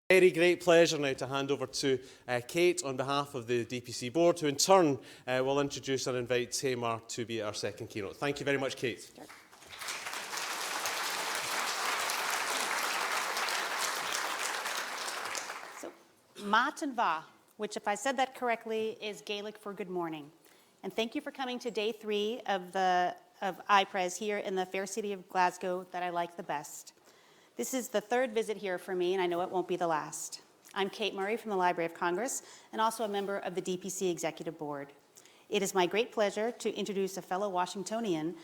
Very great pleasure now to hand over to Kate on behalf of the DPC board, who in turn will introduce and invite Tamar to be our second keynote. Thank you very much, Kate. Sure. So, Mat and Va, which if I said that correctly is Gaelic for good morning. And thank you for coming to day 3 of iPres here in the fair city of Glasgow that I like the best. This is the 3rd visit here for me, and I know it won't be the last. I'm Kate Murray from the Library of Congress, and also a member of the DPC Executive Board. It is my great pleasure to introduce a fellow Washingtonian,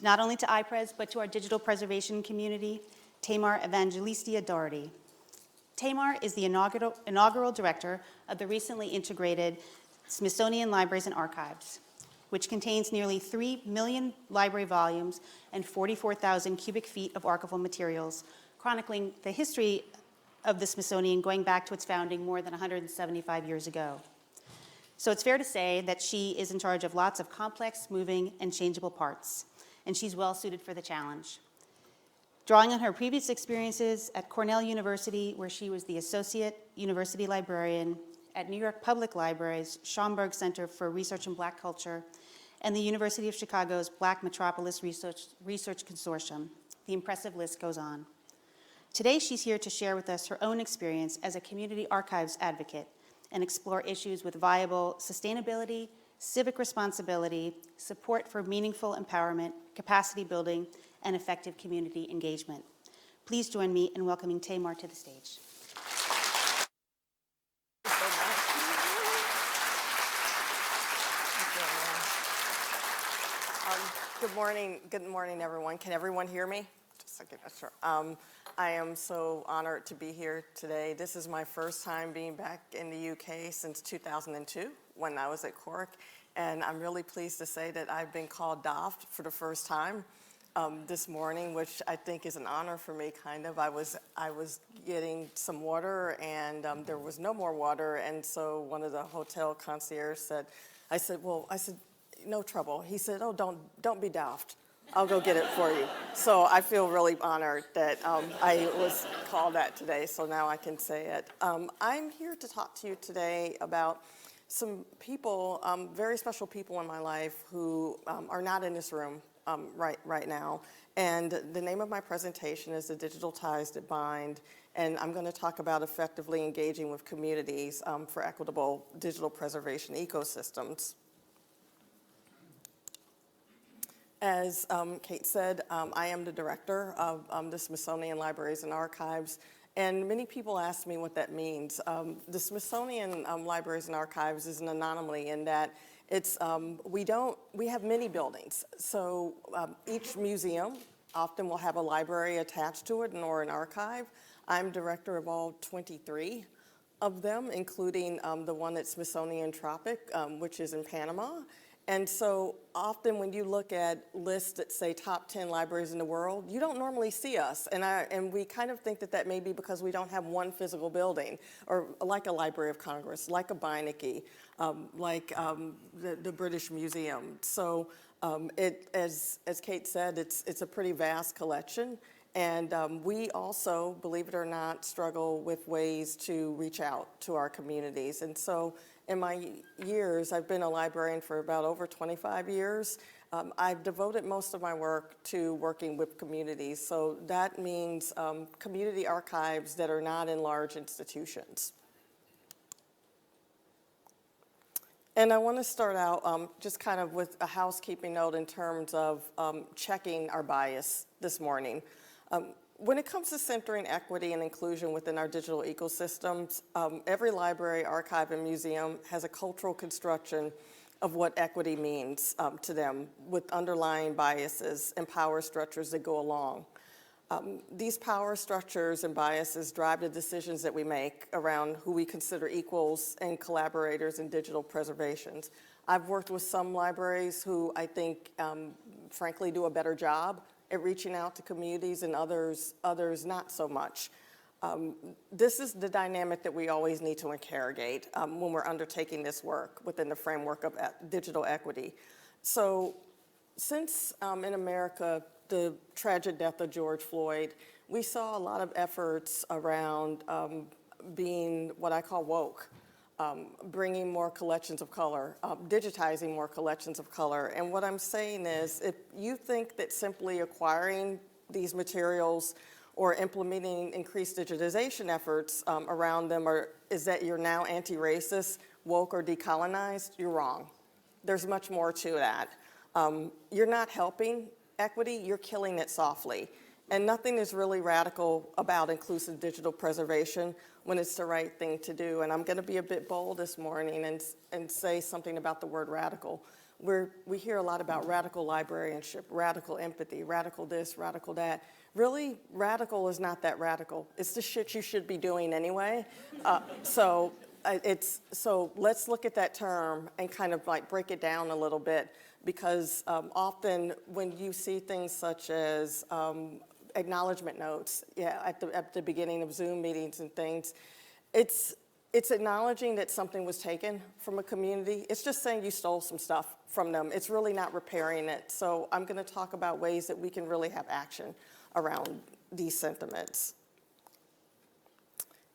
not only to iPres, but to our digital preservation community, Tamar Evangelestia-Dougherty. Tamar is the inaugural director of the recently integrated Smithsonian Libraries and Archives, which contains nearly 3 million library volumes and 44,000 cubic feet of archival materials, chronicling the history of the Smithsonian going back to its founding more than 175 years ago. So it's fair to say that she is in charge of lots of complex, moving, and changeable parts, and she's well suited for the challenge. Drawing on her previous experiences at Cornell University, where she was the Associate University Librarian, at New York Public Library's Schomburg Center for Research in Black Culture, and the University of Chicago's Black Metropolis Research Consortium. The impressive list goes on. Today, she's here to share with us her own experience as a community archives advocate and explore issues with viable sustainability, civic responsibility, support for meaningful empowerment, capacity building, and effective community engagement. Please join me in welcoming Tamar to the stage. Good morning, everyone. Can everyone hear me? Just a second, sure. I am so honored to be here today. This is my first time being back in the UK since 2002 when I was at Cork, and I'm really pleased to say that I've been called daft for the first time this morning, which I think is an honor for me, kind of. I was getting some water, and there was no more water, and so one of the hotel concierge said, I said, no trouble. He said, oh, don't be daft. I'll go get it for you. So I feel really honored that I was called that today, so now I can say it. I'm here to talk to you today about some people, very special people in my life who are not in this room right now. And the name of my presentation is The Digital Ties That Bind, and I'm going to talk about effectively engaging with communities for equitable digital preservation ecosystems. As Kate said, I am the director of the Smithsonian Libraries and Archives, and many people ask me what that means. The Smithsonian Libraries and Archives is an anomaly in that it's we have many buildings. So each museum often will have a library attached to it or an archive. I'm director of all 23 of them, including the one at Smithsonian Tropic, which is in Panama. And so often when you look at lists that say top 10 libraries in the world, you don't normally see us. And we kind of think that may be because we don't have one physical building, or like a Library of Congress, like a Beinecke, like the British Museum. So as Kate said, it's a pretty vast collection. And we also, believe it or not, struggle with ways to reach out to our communities. And so in my years, I've been a librarian for about over 25 years. I've devoted most of my work to working with communities. So that means community archives that are not in large institutions. And I want to start out just kind of with a housekeeping note in terms of checking our bias this morning. When it comes to centering equity and inclusion within our digital ecosystems, every library, archive, and museum has a cultural construction of what equity means to them, with underlying biases and power structures that go along. These power structures and biases drive the decisions that we make around who we consider equals and collaborators in digital preservations. I've worked with some libraries who I think, frankly, do a better job at reaching out to communities, and others not so much. This is the dynamic that we always need to interrogate when we're undertaking this work within the framework of digital equity. So since in America, the tragic death of George Floyd, we saw a lot of efforts around being what I call woke, bringing more collections of color, digitizing more collections of color. And what I'm saying is, if you think that simply acquiring these materials or implementing increased digitization efforts around them is that you're now anti-racist, woke, or decolonized, you're wrong. There's much more to that. You're not helping equity, you're killing it softly. And nothing is really radical about inclusive digital preservation when it's the right thing to do. And I'm going to be a bit bold this morning and say something about the word radical. We hear a lot about radical librarianship, radical empathy, radical this, radical that. Really, radical is not that radical. It's the shit you should be doing anyway. So let's look at that term and kind of like break it down a little bit, because often when you see things such as acknowledgement notes, at the beginning of Zoom meetings and things, it's acknowledging that something was taken from a community. It's just saying you stole some stuff from them. It's really not repairing it. So I'm going to talk about ways that we can really have action around these sentiments.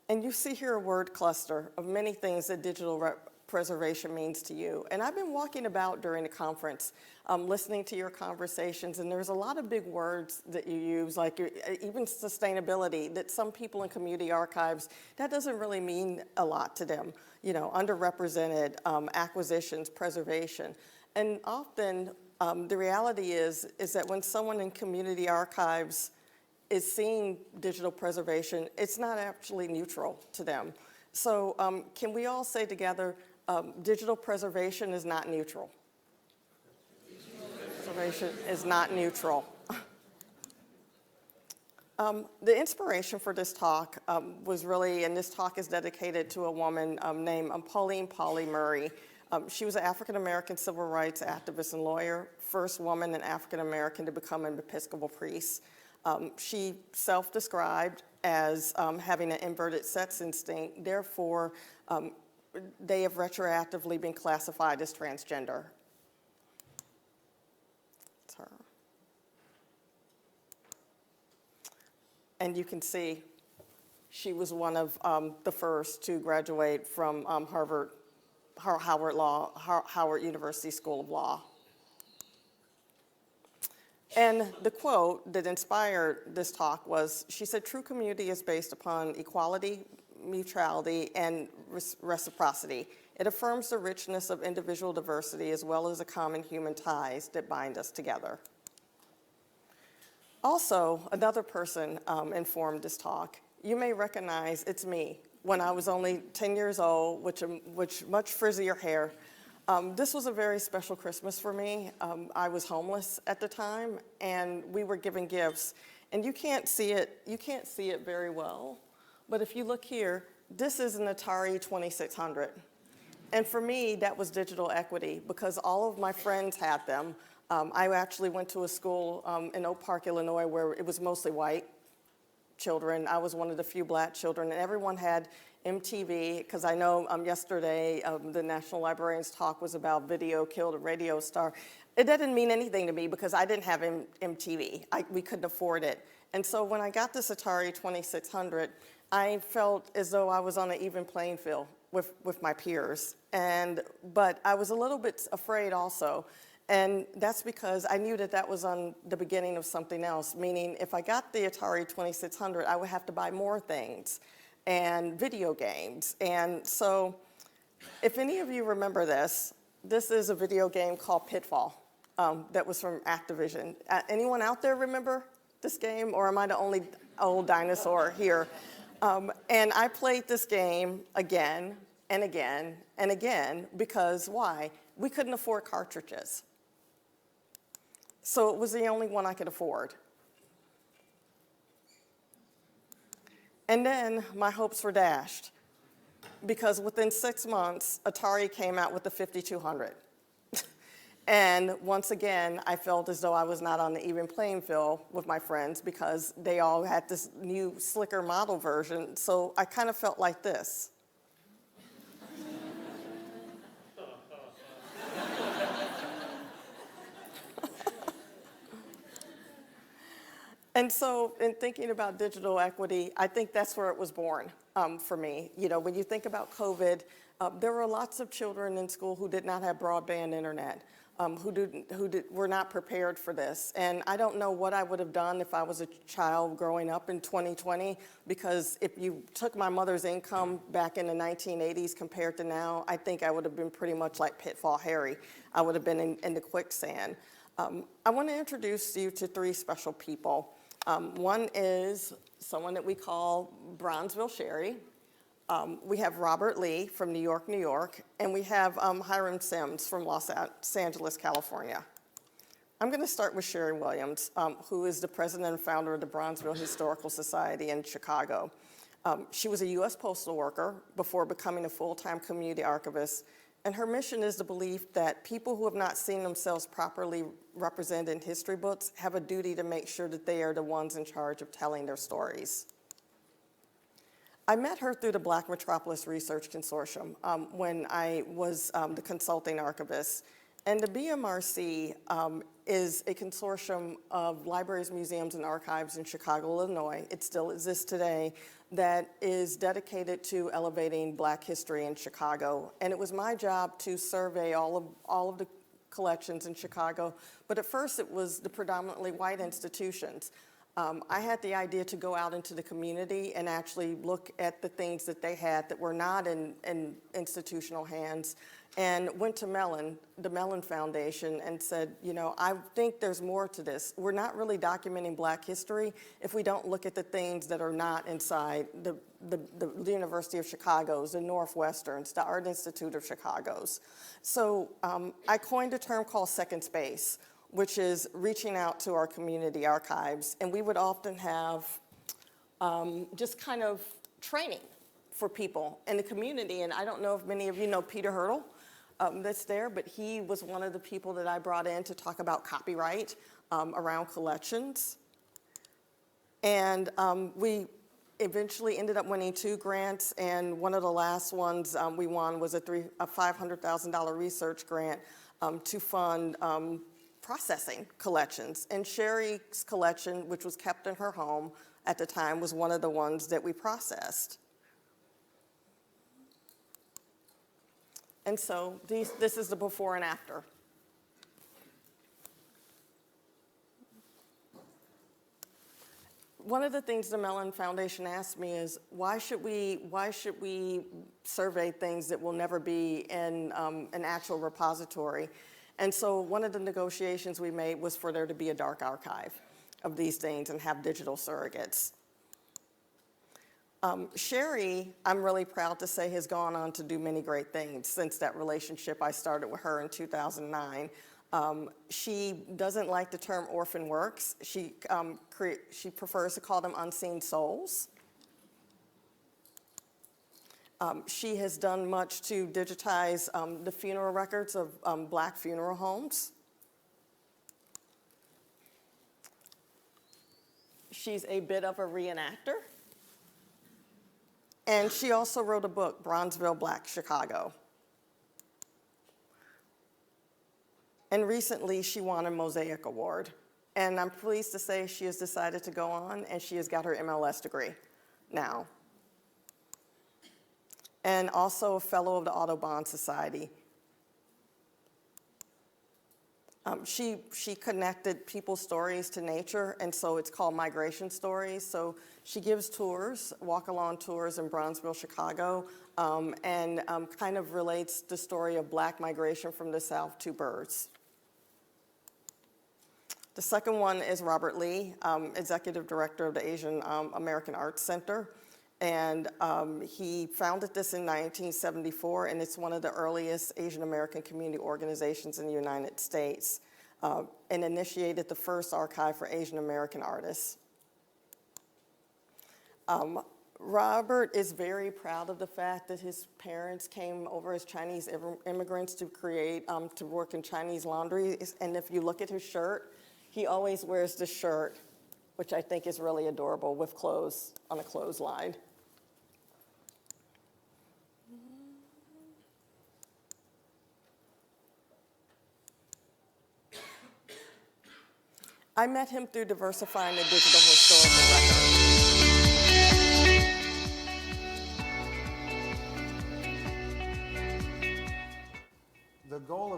And you see here a word cluster of many things that digital preservation means to you. And I've been walking about during the conference, listening to your conversations, and there's a lot of big words that you use, like even sustainability, that some people in community archives, that doesn't really mean a lot to them. You know, underrepresented, acquisitions, preservation. And often the reality is that when someone in community archives is seeing digital preservation, it's not actually neutral to them. So can we all say together, digital preservation is not neutral? Preservation is not neutral. The inspiration for this talk was really, and this talk is dedicated to a woman named Pauline Polly Murray. She was an African-American civil rights activist and lawyer, first woman and African-American to become an Episcopal priest. She self-described as having an inverted sex instinct, therefore they have retroactively been classified as transgender. It's her. And you can see she was one of the first to graduate from Howard University School of Law. And the quote that inspired this talk was, she said, "True community is based upon equality, mutuality, and reciprocity. It affirms the richness of individual diversity as well as the common human ties that bind us together." Also, another person informed this talk. You may recognize it's me when I was only 10 years old, which much frizzier hair. This was a very special Christmas for me. I was homeless at the time, and we were given gifts. And you can't see it very well, but if you look here, this is an Atari 2600. And for me, that was digital equity, because all of my friends had them. I actually went to a school in Oak Park, Illinois, where it was mostly white children. I was one of the few black children, and everyone had MTV, because I know yesterday the National Librarian's talk was about video killed a radio star. It didn't mean anything to me because I didn't have MTV. We couldn't afford it. And so when I got this Atari 2600, I felt as though I was on an even playing field with my peers. But I was a little bit afraid also. And that's because I knew that was on the beginning of something else, meaning if I got the Atari 2600, I would have to buy more things and video games. And so if any of you remember this is a video game called Pitfall that was from Activision. Anyone out there remember this game, or am I the only old dinosaur here? And I played this game again and again and again because why? We couldn't afford cartridges. So it was the only one I could afford. And then my hopes were dashed because within 6 months, Atari came out with the 5200. And once again, I felt as though I was not on the even playing field with my friends because they all had this new, slicker model version. So I kind of felt like this. And so in thinking about digital equity, I think that's where it was born. for me. You know, when you think about COVID, there were lots of children in school who did not have broadband internet, who were not prepared for this. And I don't know what I would have done if I was a child growing up in 2020, because if you took my mother's income back in the 1980s compared to now, I think I would have been pretty much like Pitfall Harry. I would have been in the quicksand. I want to introduce you to three special people. One is someone that we call Bronzeville Sherry. We have Robert Lee from New York, New York, and we have Hiram Sims from Los Angeles, California. I'm going to start with Sherry Williams, who is the president and founder of the Bronzeville Historical Society in Chicago. She was a U.S. postal worker before becoming a full-time community archivist, and her mission is the belief that people who have not seen themselves properly represented in history books have a duty to make sure that they are the ones in charge of telling their stories. I met her through the Black Metropolis Research Consortium when I was the consulting archivist. And the BMRC is a consortium of libraries, museums, and archives in Chicago, Illinois. It still exists today, that is dedicated to elevating Black history in Chicago. And it was my job to survey all of the collections in Chicago. But at first it was the predominantly white institutions. I had the idea to go out into the community and actually look at the things that they had that were not in institutional hands, and went to the Mellon Foundation, and said, you know, I think there's more to this. We're not really documenting Black history if we don't look at the things that are not inside the University of Chicago's, the Northwesterns, the Art Institute of Chicago's. So I coined a term called second space, which is reaching out to our community archives. And we would often have just kind of training for people in the community. And I don't know if many of you know Peter Hurdle that's there, but he was one of the people that I brought in to talk about copyright around collections. And we eventually ended up winning 2 grants, and one of the last ones we won was a $500,000 research grant to fund processing collections. And Sherry's collection, which was kept in her home at the time, was one of the ones that we processed. And so this is the before and after. One of the things the Mellon Foundation asked me is, why should we survey things that will never be in an actual repository? And so one of the negotiations we made was for there to be a dark archive of these things and have digital surrogates. Sherry, I'm really proud to say, has gone on to do many great things since that relationship I started with her in 2009. She doesn't like the term orphan works. She prefers to call them unseen souls. She has done much to digitize the funeral records of Black funeral homes. She's a bit of a reenactor. And she also wrote a book, Bronzeville Black Chicago. And recently she won a Mosaic Award. And I'm pleased to say she has decided to go on, and she has got her MLS degree now. And also a fellow of the Audubon Society. She connected people's stories to nature, and so it's called Migration Stories. So she gives tours, walk-along tours in Bronzeville, Chicago, and kind of relates the story of Black migration from the South to birds. The second one is Robert Lee, Executive Director of the Asian American Arts Center. And he founded this in 1974, and it's one of the earliest Asian American community organizations in the United States, and initiated the first archive for Asian American artists. Robert is very proud of the fact that his parents came over as Chinese immigrants to to work in Chinese laundry. And if you look at his shirt, he always wears this shirt, which I think is really adorable, with clothes on a clothesline. I met him through diversifying the digital historical record.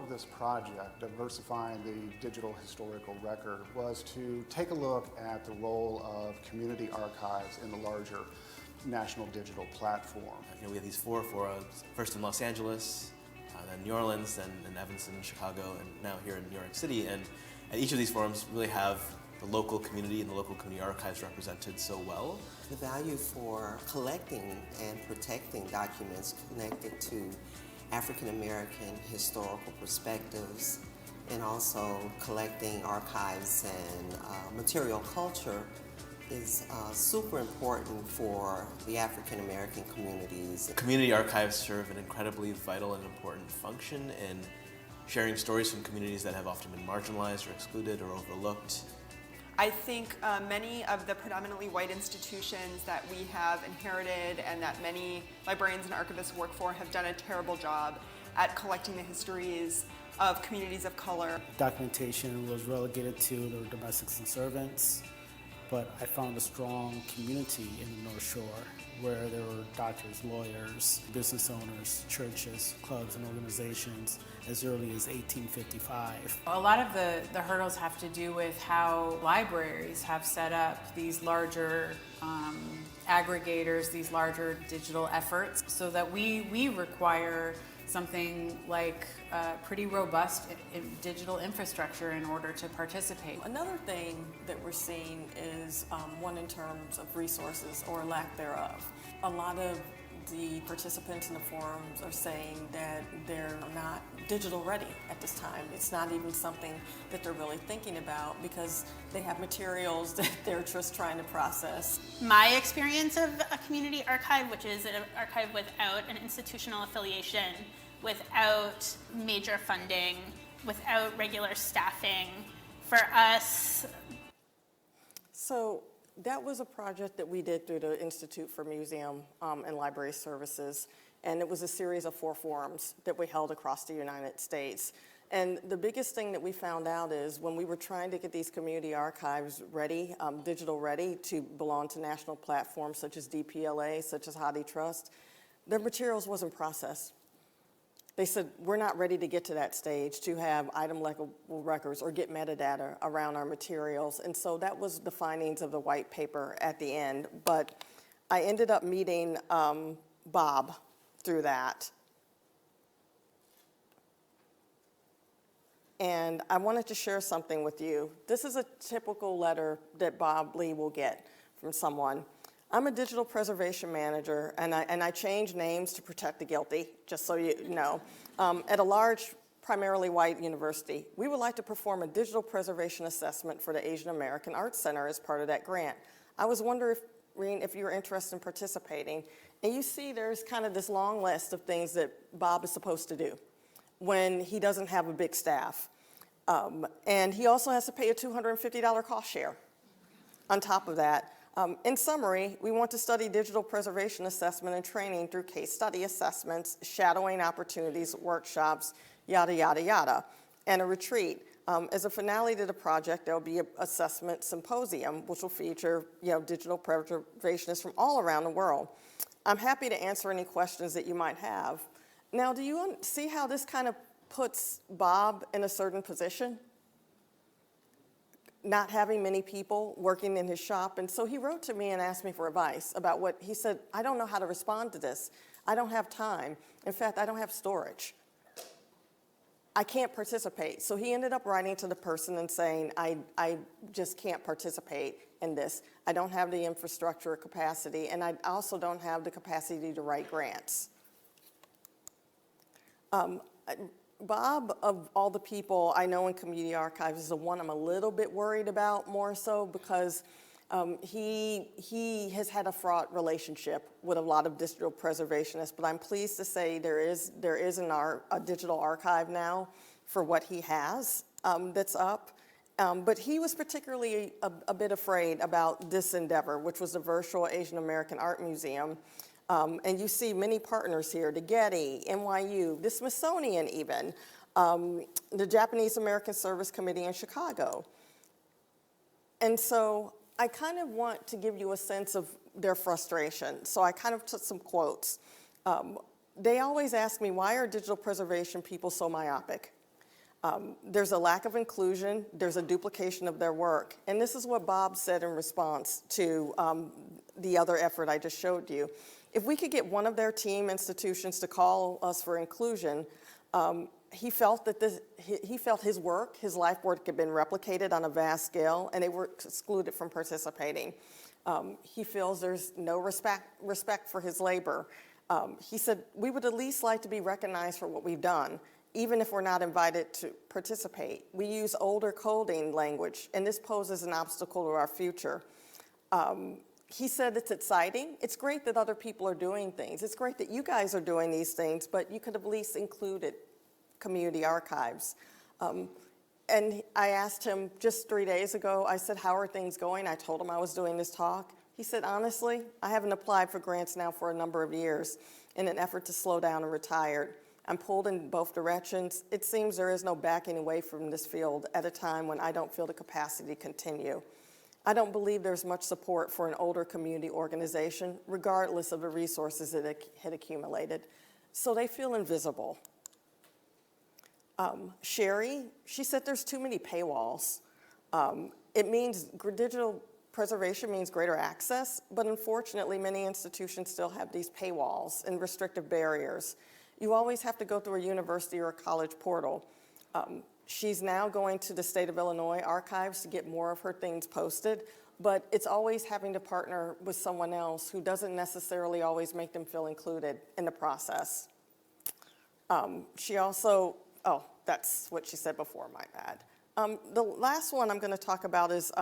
of this project, diversifying the digital historical record, was to take a look at the role of community archives in the larger national digital platform. We have these 4 forums, first in Los Angeles, then New Orleans, then in Evanston, Chicago, and now here in New York City. And each of these forums really have the local community and the local community archives represented so well. The value for collecting and protecting documents connected to African American historical perspectives, and also collecting archives and material culture is super important for the African American communities. Community archives serve an incredibly vital and important function in sharing stories from communities that have often been marginalized or excluded or overlooked. I think many of the predominantly white institutions that we have inherited and that many librarians and archivists work for have done a terrible job at collecting the histories of communities of color. Documentation was relegated to the domestics and servants, but I found a strong community in the North Shore where there were doctors, lawyers, business owners, churches, clubs, and organizations as early as 1855. A lot of the hurdles have to do with how libraries have set up these larger aggregators, these larger digital efforts, so that we require something like pretty robust digital infrastructure in order to participate. Another thing that we're seeing is one in terms of resources or lack thereof. A lot of the participants in the forums are saying that they're not digital ready at this time. It's not even something that they're really thinking about because they have materials that they're just trying to process. My experience of a community archive, which is an archive without an institutional affiliation, without major funding, without regular staffing, for us. So that was a project that we did through the Institute for Museum and Library Services, and it was a series of 4 forums that we held across the United States. And the biggest thing that we found out is when we were trying to get these community archives ready, digital ready to belong to national platforms such as DPLA, such as HathiTrust, their materials wasn't processed. They said, we're not ready to get to that stage to have item-level records or get metadata around our materials. And so that was the findings of the white paper at the end. But I ended up meeting Bob through that. And I wanted to share something with you. This is a typical letter that Bob Lee will get from someone. I'm a digital preservation manager, and I change names to protect the guilty, just so you know, at a large, primarily white university. We would like to perform a digital preservation assessment for the Asian American Arts Center as part of that grant. I was wondering if you were interested in participating. And you see there's kind of this long list of things that Bob is supposed to do when he doesn't have a big staff. And he also has to pay a $250 cost share on top of that. In summary, we want to study digital preservation assessment and training through case study assessments, shadowing opportunities, workshops, yada, yada, yada, and a retreat. As a finale to the project, there will be an assessment symposium, which will feature digital preservationists from all around the world. I'm happy to answer any questions that you might have. Now, do you see how this kind of puts Bob in a certain position? Not having many people working in his shop. And so he wrote to me and asked me for advice about what he said. I don't know how to respond to this. I don't have time. In fact, I don't have storage. I can't participate. So he ended up writing to the person and saying, I just can't participate in this. I don't have the infrastructure or capacity, and I also don't have the capacity to write grants. Bob, of all the people I know in community archives, is the one I'm a little bit worried about more so because he has had a fraught relationship with a lot of digital preservationists, but I'm pleased to say there is a digital archive now for what he has that's up. But he was particularly a bit afraid about this endeavor, which was the virtual Asian American Art Museum. And you see many partners here, the Getty, NYU, the Smithsonian even, the Japanese American Service Committee in Chicago. And so I kind of want to give you a sense of their frustration. So I kind of took some quotes. They always ask me, why are digital preservation people so myopic? There's a lack of inclusion, there's a duplication of their work. And this is what Bob said in response to the other effort I just showed you. If we could get one of their team institutions to call us for inclusion, he felt that he felt his work, his life work had been replicated on a vast scale, and they were excluded from participating. He feels there's no respect for his labor. He said, we would at least like to be recognized for what we've done, even if we're not invited to participate. We use older coding language, and this poses an obstacle to our future. He said it's exciting. It's great that other people are doing things. It's great that you guys are doing these things, but you could have at least included community archives. And I asked him just 3 days ago, I said, how are things going? I told him I was doing this talk. He said, honestly, I haven't applied for grants now for a number of years in an effort to slow down and retire. I'm pulled in both directions. It seems there is no backing away from this field at a time when I don't feel the capacity to continue. I don't believe there's much support for an older community organization, regardless of the resources that it had accumulated. So they feel invisible. Sherry, she said there's too many paywalls. It means digital preservation means greater access, but unfortunately many institutions still have these paywalls and restrictive barriers. You always have to go through a university or a college portal. She's now going to the state of Illinois archives to get more of her things posted, but it's always having to partner with someone else who doesn't necessarily always make them feel included in the process. She also, oh, that's what she said before, my bad. The last one I'm going to talk about is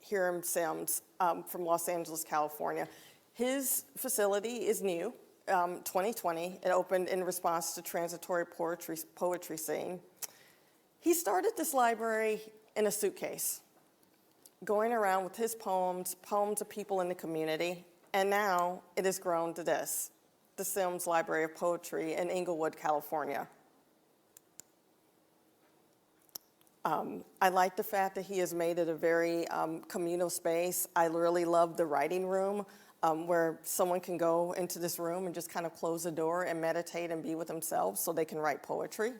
Hiram Sims from Los Angeles, California. His facility is new, 2020. It opened in response to transitory poetry scene. He started this library in a suitcase, going around with his poems of people in the community, and now it has grown to this, the Sims Library of Poetry in Inglewood, California. I like the fact that he has made it a very communal space. I really love the writing room where someone can go into this room and just kind of close the door and meditate and be with themselves so they can write poetry.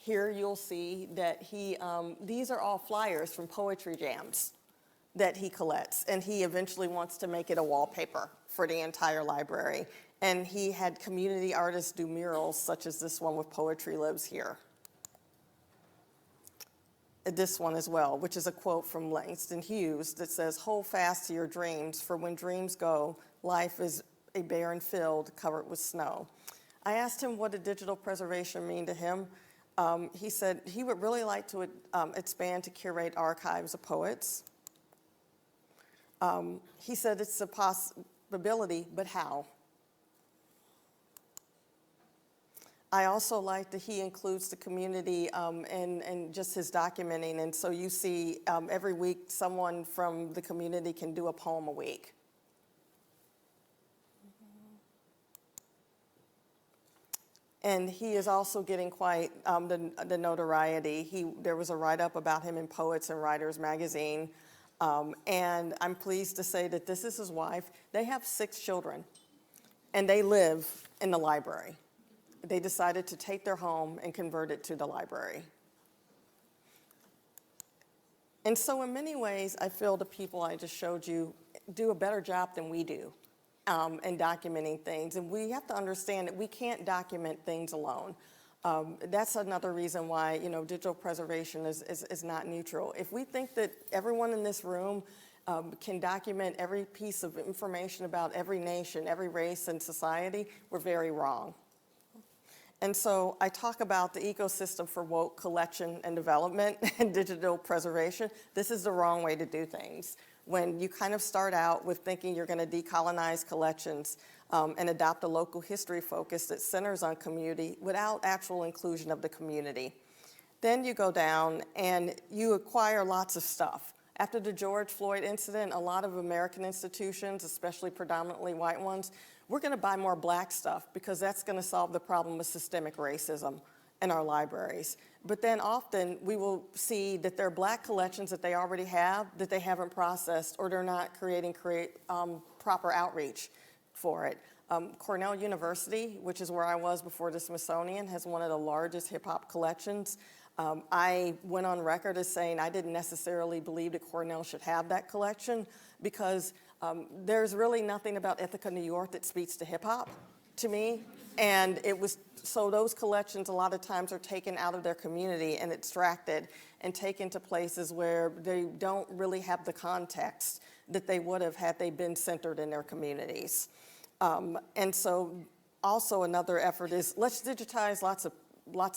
Here you'll see that these are all flyers from poetry jams that he collects, and he eventually wants to make it a wallpaper for the entire library. And he had community artists do murals, such as this one with Poetry Lives Here. This one as well, which is a quote from Langston Hughes that says, hold fast to your dreams, for when dreams go, life is a barren field covered with snow. I asked him what did digital preservation mean to him. He said he would really like to expand to curate archives of poets. He said it's a possibility, but how? I also like that he includes the community and just his documenting. And so you see every week someone from the community can do a poem a week. And he is also getting quite the notoriety. There was a write-up about him in Poets and Writers magazine. And I'm pleased to say that this is his wife. They have 6 children, and they live in the library. They decided to take their home and convert it to the library. And so in many ways, I feel the people I just showed you do a better job than we do in documenting things. And we have to understand that we can't document things alone. That's another reason why, digital preservation is not neutral. If we think that everyone in this room can document every piece of information about every nation, every race and society, we're very wrong. And so I talk about the ecosystem for woke collection and development and digital preservation. This is the wrong way to do things. When you kind of start out with thinking you're going to decolonize collections and adopt a local history focus that centers on community without actual inclusion of the community. Then you go down and you acquire lots of stuff. After the George Floyd incident, a lot of American institutions, especially predominantly white ones, we're going to buy more black stuff because that's going to solve the problem of systemic racism in our libraries. But then often we will see that there are black collections that they already have that they haven't processed, or they're not creating proper outreach for it. Cornell University, which is where I was before the Smithsonian, has one of the largest hip-hop collections. I went on record as saying I didn't necessarily believe that Cornell should have that collection because there's really nothing about Ithaca, New York that speaks to hip-hop to me. And so those collections a lot of times are taken out of their community and extracted and taken to places where they don't really have the context that they would have had they been centered in their communities. And so also another effort is let's digitize lots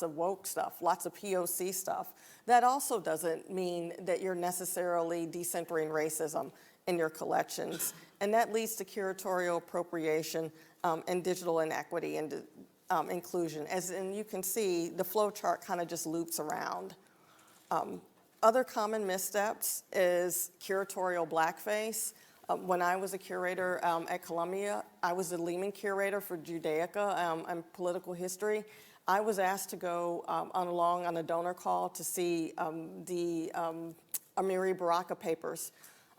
of woke stuff, lots of POC stuff. That also doesn't mean that you're necessarily decentering racism in your collections. And that leads to curatorial appropriation and digital inequity and inclusion. And you can see, the flow chart kind of just loops around. Other common missteps is curatorial blackface. When I was a curator at Columbia, I was the Lehman curator for Judaica and political history. I was asked to go along on a donor call to see the Amiri Baraka papers.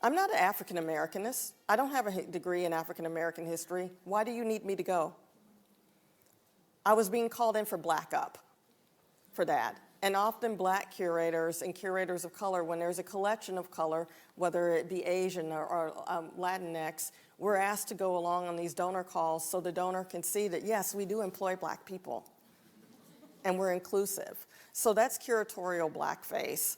I'm not an African Americanist. I don't have a degree in African American history. Why do you need me to go? I was being called in for Black Up for that. And often black curators and curators of color, when there's a collection of color, whether it be Asian or Latinx, we're asked to go along on these donor calls so the donor can see that, yes, we do employ black people and we're inclusive. So that's curatorial blackface.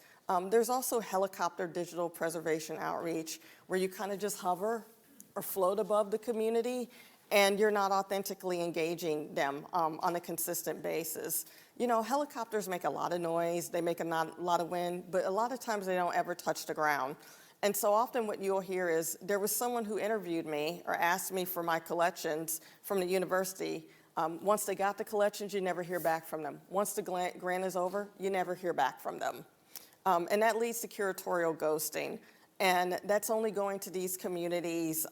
There's also helicopter digital preservation outreach where you kind of just hover or float above the community and you're not authentically engaging them on a consistent basis. You know, helicopters make a lot of noise, they make a lot of wind, but a lot of times they don't ever touch the ground. And so often what you'll hear is there was someone who interviewed me or asked me for my collections from the university. Once they got the collections, you never hear back from them. Once the grant is over, you never hear back from them. And that leads to curatorial ghosting. And that's only going to these communities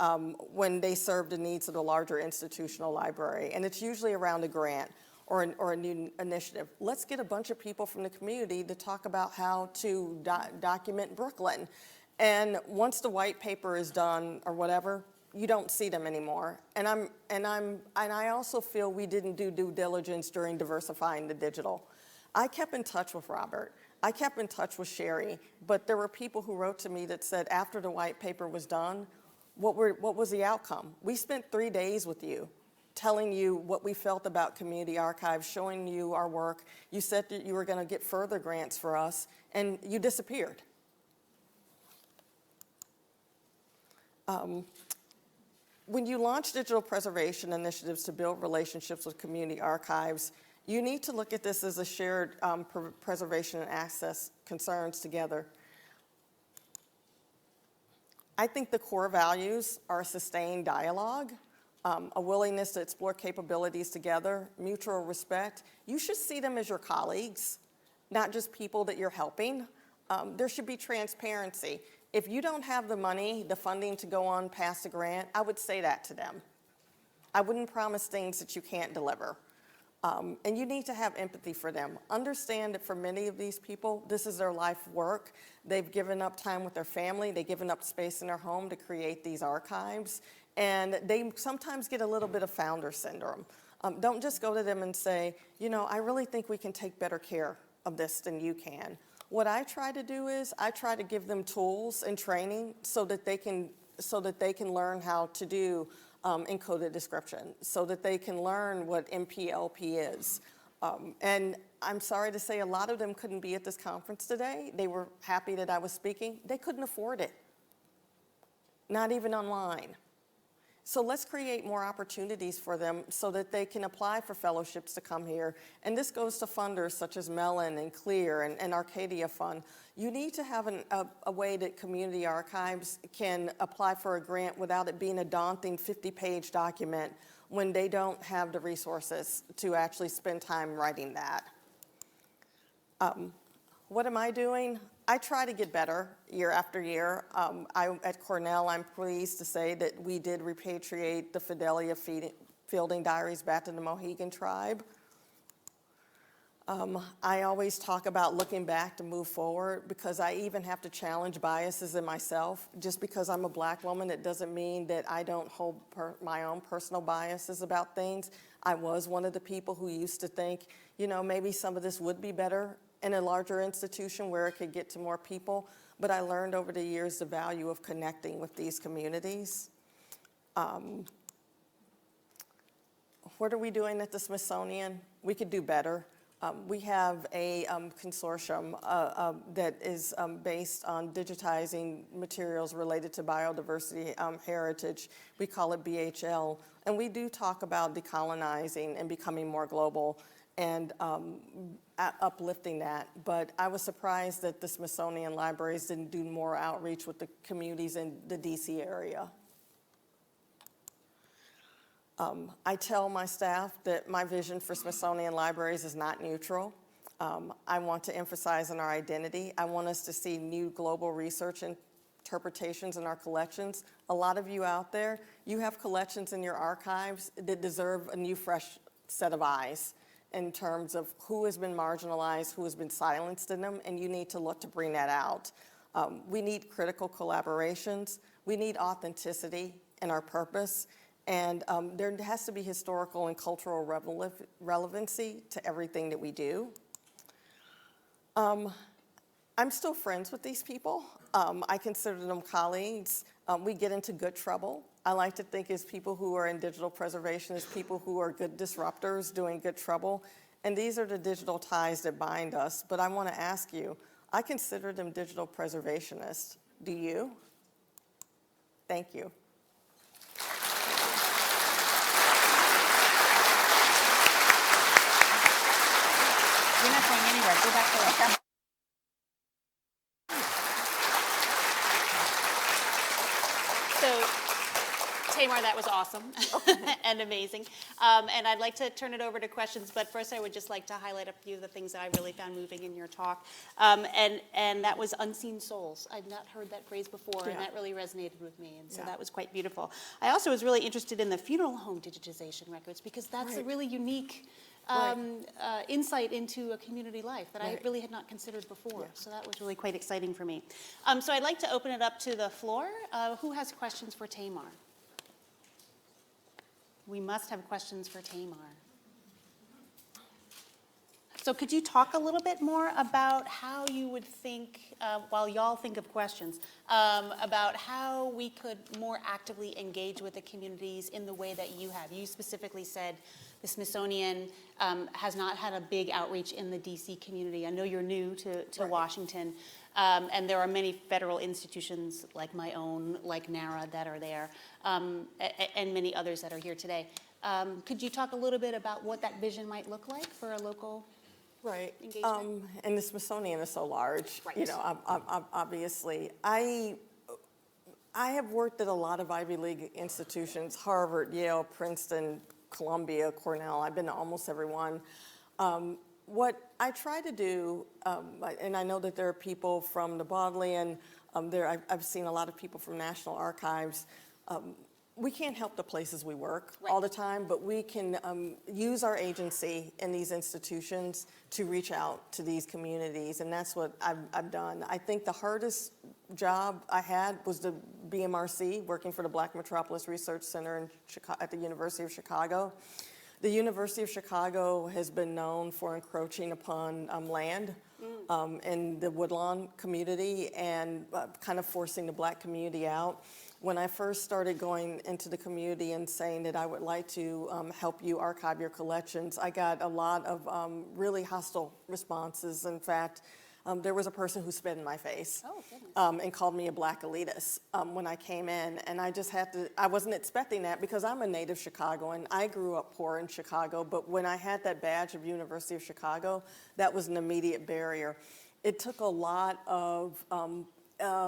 when they serve the needs of the larger institutional library. And it's usually around a grant or a new initiative. Let's get a bunch of people from the community to talk about how to document Brooklyn. And once the white paper is done or whatever, you don't see them anymore. And I also feel we didn't do due diligence during diversifying the digital. I kept in touch with Robert. I kept in touch with Sherry, but there were people who wrote to me that said after the white paper was done, what was the outcome? We spent 3 days with you, telling you what we felt about community archives, showing you our work. You said that you were going to get further grants for us, and you disappeared. When you launch digital preservation initiatives to build relationships with community archives, you need to look at this as a shared preservation and access concerns together. I think the core values are a sustained dialogue, a willingness to explore capabilities together, mutual respect. You should see them as your colleagues, not just people that you're helping. There should be transparency. If you don't have the money, the funding to go on past a grant, I would say that to them. I wouldn't promise things that you can't deliver. And you need to have empathy for them. Understand that for many of these people, this is their life work. They've given up time with their family. They've given up space in their home to create these archives. And they sometimes get a little bit of founder syndrome. Don't just go to them and say, you know, I really think we can take better care of this than you can. What I try to do is I try to give them tools and training so that they can learn how to do encoded description, so that they can learn what MPLP is. And I'm sorry to say a lot of them couldn't be at this conference today. They were happy that I was speaking. They couldn't afford it, not even online. So let's create more opportunities for them so that they can apply for fellowships to come here. And this goes to funders such as Mellon and Clear and Arcadia Fund. You need to have a way that community archives can apply for a grant without it being a daunting 50-page document when they don't have the resources to actually spend time writing that. What am I doing? I try to get better year after year. At Cornell, I'm pleased to say that we did repatriate the Fidelia Fielding Diaries back to the Mohegan tribe. I always talk about looking back to move forward because I even have to challenge biases in myself. Just because I'm a black woman, it doesn't mean that I don't hold my own personal biases about things. I was one of the people who used to think, you know, maybe some of this would be better in a larger institution where it could get to more people. But I learned over the years the value of connecting with these communities. What are we doing at the Smithsonian? We could do better. We have a consortium that is based on digitizing materials related to biodiversity heritage. We call it BHL. And we do talk about decolonizing and becoming more global and uplifting that. But I was surprised that the Smithsonian Libraries didn't do more outreach with the communities in the DC area. I tell my staff that my vision for Smithsonian Libraries is not neutral. I want to emphasize on our identity. I want us to see new global research interpretations in our collections. A lot of you out there, you have collections in your archives that deserve a new, fresh set of eyes in terms of who has been marginalized, who has been silenced in them, and you need to look to bring that out. We need critical collaborations. We need authenticity in our purpose. And there has to be historical and cultural relevancy to everything that we do. I'm still friends with these people. I consider them colleagues. We get into good trouble. I like to think as people who are in digital preservation as people who are good disruptors doing good trouble. And these are the digital ties that bind us. But I want to ask you, I consider them digital preservationists. Do you? Thank you. You're not going anywhere. Go back to that. So, Tamar, that was awesome and amazing. And I'd like to turn it over to questions, but first I would just like to highlight a few of the things that I really found moving in your talk. And that was unseen souls. I'd not heard that phrase before, and that really resonated with me, and so that was quite beautiful. I also was really interested in the funeral home digitization records because that's a really unique insight into a community life that I really had not considered before. So that was really quite exciting for me. So I'd like to open it up to the floor. Who has questions for Tamar? We must have questions for Tamar. So could you talk a little bit more about how you would think, while y'all think of questions, about how we could more actively engage with the communities in the way that you have? You specifically said the Smithsonian has not had a big outreach in the DC community. I know you're new to Washington, and there are many federal institutions like my own, like NARA, that are there, and many others that are here today. Could you talk a little bit about what that vision might look like for a local engagement? And the Smithsonian is so large, you know, obviously. I have worked at a lot of Ivy League institutions, Harvard, Yale, Princeton, Columbia, Cornell. I've been to almost every one. What I try to do, and I know that there are people from the Bodleian, I've seen a lot of people from National Archives. We can't help the places we work all the time, but we can use our agency in these institutions to reach out to these communities, and that's what I've done. I think the hardest job I had was the BMRC, working for the Black Metropolis Research Center in at the University of Chicago. The University of Chicago has been known for encroaching upon land in the Woodlawn community and kind of forcing the Black community out. When I first started going into the community and saying that I would like to help you archive your collections, I got a lot of really hostile responses. In fact, there was a person who spit in my face and called me a Black elitist when I came in. And I just had to, I wasn't expecting that because I'm a native Chicagoan. I grew up poor in Chicago, but when I had that badge of University of Chicago, that was an immediate barrier. It took a lot of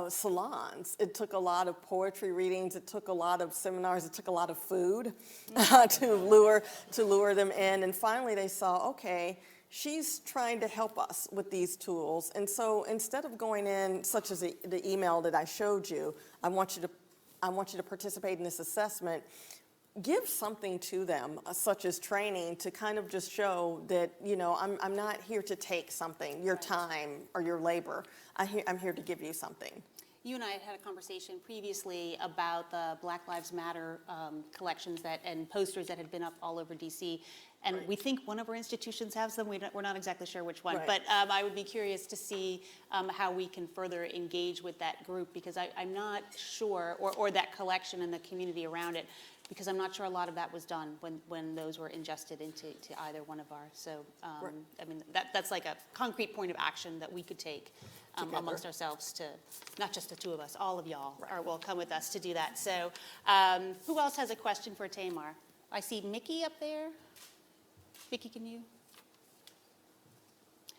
salons. It took a lot of poetry readings. It took a lot of seminars. It took a lot of food to lure them in. And finally they saw, okay, she's trying to help us with these tools. And so instead of going in, such as the email that I showed you, I want you to participate in this assessment, give something to them, such as training, to kind of just show that, I'm not here to take something, your time or your labor. I'm here to give you something. You and I had a conversation previously about the Black Lives Matter collections and posters that had been up all over DC. And we think one of our institutions has them. We're not exactly sure which one. Right. But I would be curious to see how we can further engage with that group, because I'm not sure, or that collection and the community around it, because I'm not sure a lot of that was done when those were ingested into either one of ours. So, Right. I mean, that's like a concrete point of action that we could take amongst ourselves, to not just the two of us, all of y'all will come with us to do that. So who else has a question for Tamar? I see Mickey up there. Mickey, can you?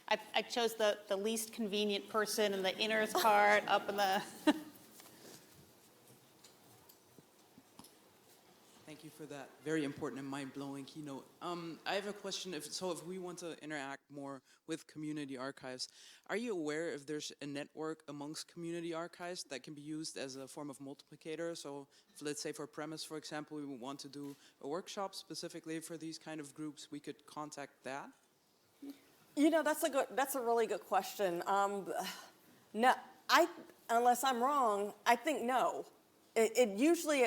I chose the least convenient person in the inner part up in the... Thank you for that very important and mind-blowing keynote. I have a question. If we want to interact more with community archives, are you aware if there's a network amongst community archives that can be used as a form of multiplicator? So if, let's say for Premise, for example, we would want to do a workshop specifically for these kind of groups, we could contact that? That's a really good question. No, unless I'm wrong, I think no. It usually,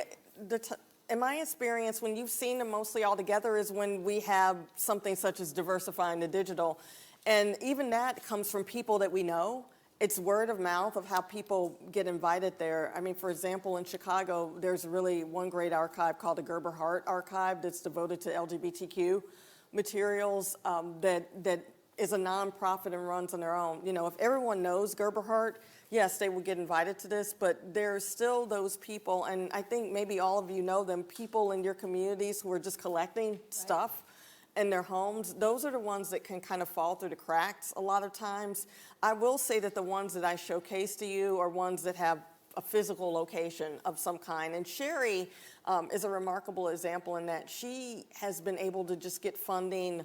in my experience, when you've seen them mostly all together is when we have something such as diversifying the digital. And even that comes from people that we know. It's word of mouth of how people get invited there. I mean, for example, in Chicago, there's really one great archive called the Gerber Hart Archive that's devoted to LGBTQ materials that is a nonprofit and runs on their own. If everyone knows Gerber Hart, yes, they would get invited to this, but there's still those people, and I think maybe all of you know them, people in your communities who are just collecting stuff in their homes. Those are the ones that can kind of fall through the cracks a lot of times. I will say that the ones that I showcase to you are ones that have a physical location of some kind. And Sherry is a remarkable example in that she has been able to just get funding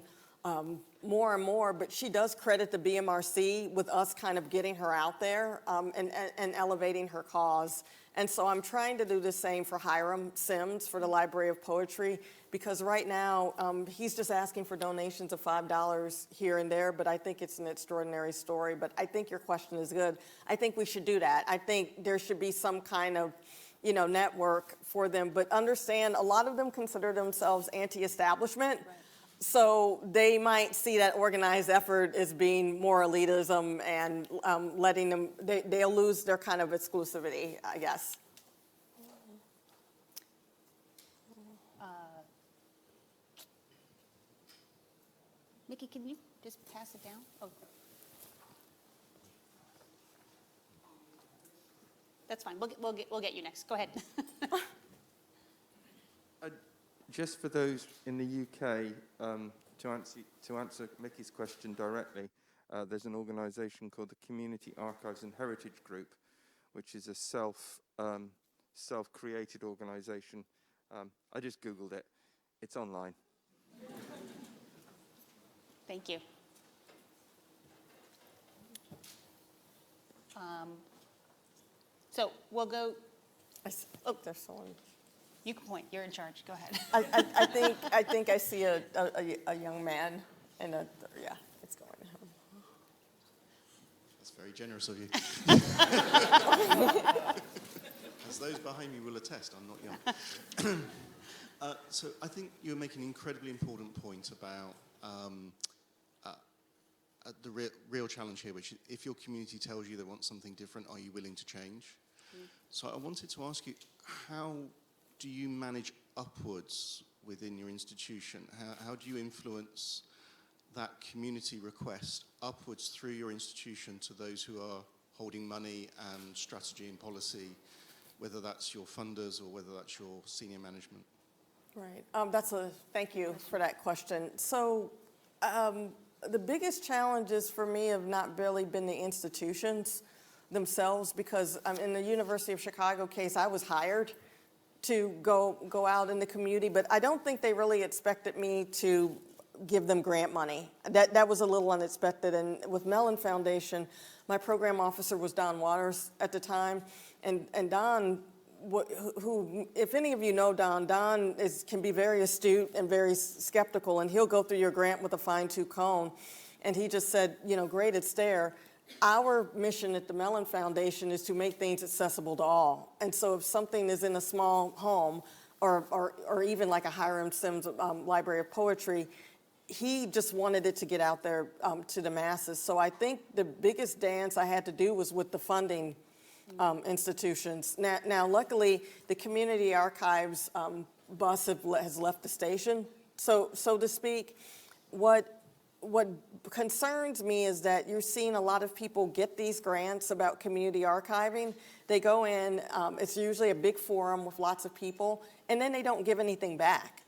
more and more, but she does credit the BMRC with us kind of getting her out there and elevating her cause. And so I'm trying to do the same for Hiram Sims for the Library of Poetry, because right now he's just asking for donations of $5 here and there, but I think it's an extraordinary story. But I think your question is good. I think we should do that. I think there should be some kind of network for them, but understand a lot of them consider themselves anti-establishment. Right. So they might see that organized effort as being more elitism and letting them, they'll lose their kind of exclusivity, I guess. Mickey, can you just pass it down? Oh. That's fine. We'll get you next. Go ahead. Just for those in the UK, to answer Mickey's question directly, there's an organisation called the Community Archives and Heritage Group, which is a self-created organisation. I just Googled it. It's online. Thank you. So we'll go. Oh, there's someone. You can point. You're in charge. Go ahead. I think I see a young man and yeah, it's going to him. That's very generous of you. As those behind me will attest, I'm not young. So I think you're making an incredibly important point about the real challenge here, which is if your community tells you they want something different, are you willing to change? So I wanted to ask you, how do you manage upwards within your institution? How do you influence that community request upwards through your institution to those who are holding money and strategy and policy, whether that's your funders or whether that's your senior management? Right. Thank you for that question. So the biggest challenges for me have not really been the institutions themselves, because in the University of Chicago case, I was hired to go out in the community, but I don't think they really expected me to give them grant money. That was a little unexpected. And with Mellon Foundation, my program officer was Don Waters at the time, and Don who, if any of you know Don, can be very astute and very skeptical, and he'll go through your grant with a fine-tooth comb. And he just said, great, it's there. Our mission at the Mellon Foundation is to make things accessible to all. And so if something is in a small home, or even like a Hiram Sims Library of Poetry, he just wanted it to get out there to the masses. So I think the biggest dance I had to do was with the funding institutions. Now, luckily, the community archives bus has left the station, so to speak. What concerns me is that you're seeing a lot of people get these grants about community archiving. They go in, it's usually a big forum with lots of people, and then they don't give anything back.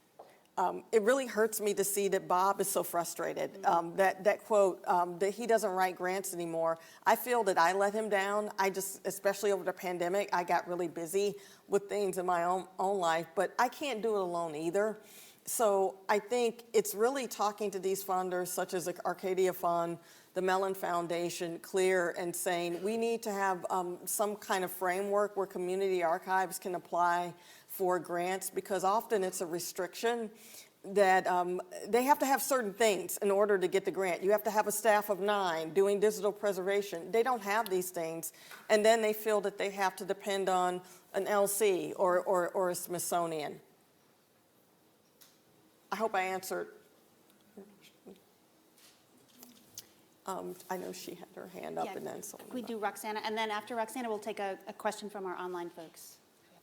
It really hurts me to see that Bob is so frustrated. That quote, that he doesn't write grants anymore. I feel that I let him down. Especially over the pandemic, I got really busy with things in my own life, but I can't do it alone either. So I think it's really talking to these funders, such as the Arcadia Fund, the Mellon Foundation, CLEAR, and saying we need to have some kind of framework where community archives can apply for grants, because often it's a restriction that they have to have certain things in order to get the grant. You have to have a staff of 9 doing digital preservation. They don't have these things, and then they feel that they have to depend on an LC or a Smithsonian. I hope I answered. I know she had her hand up, and then someone. We do Roxana, and then after Roxana, we'll take a question from our online folks.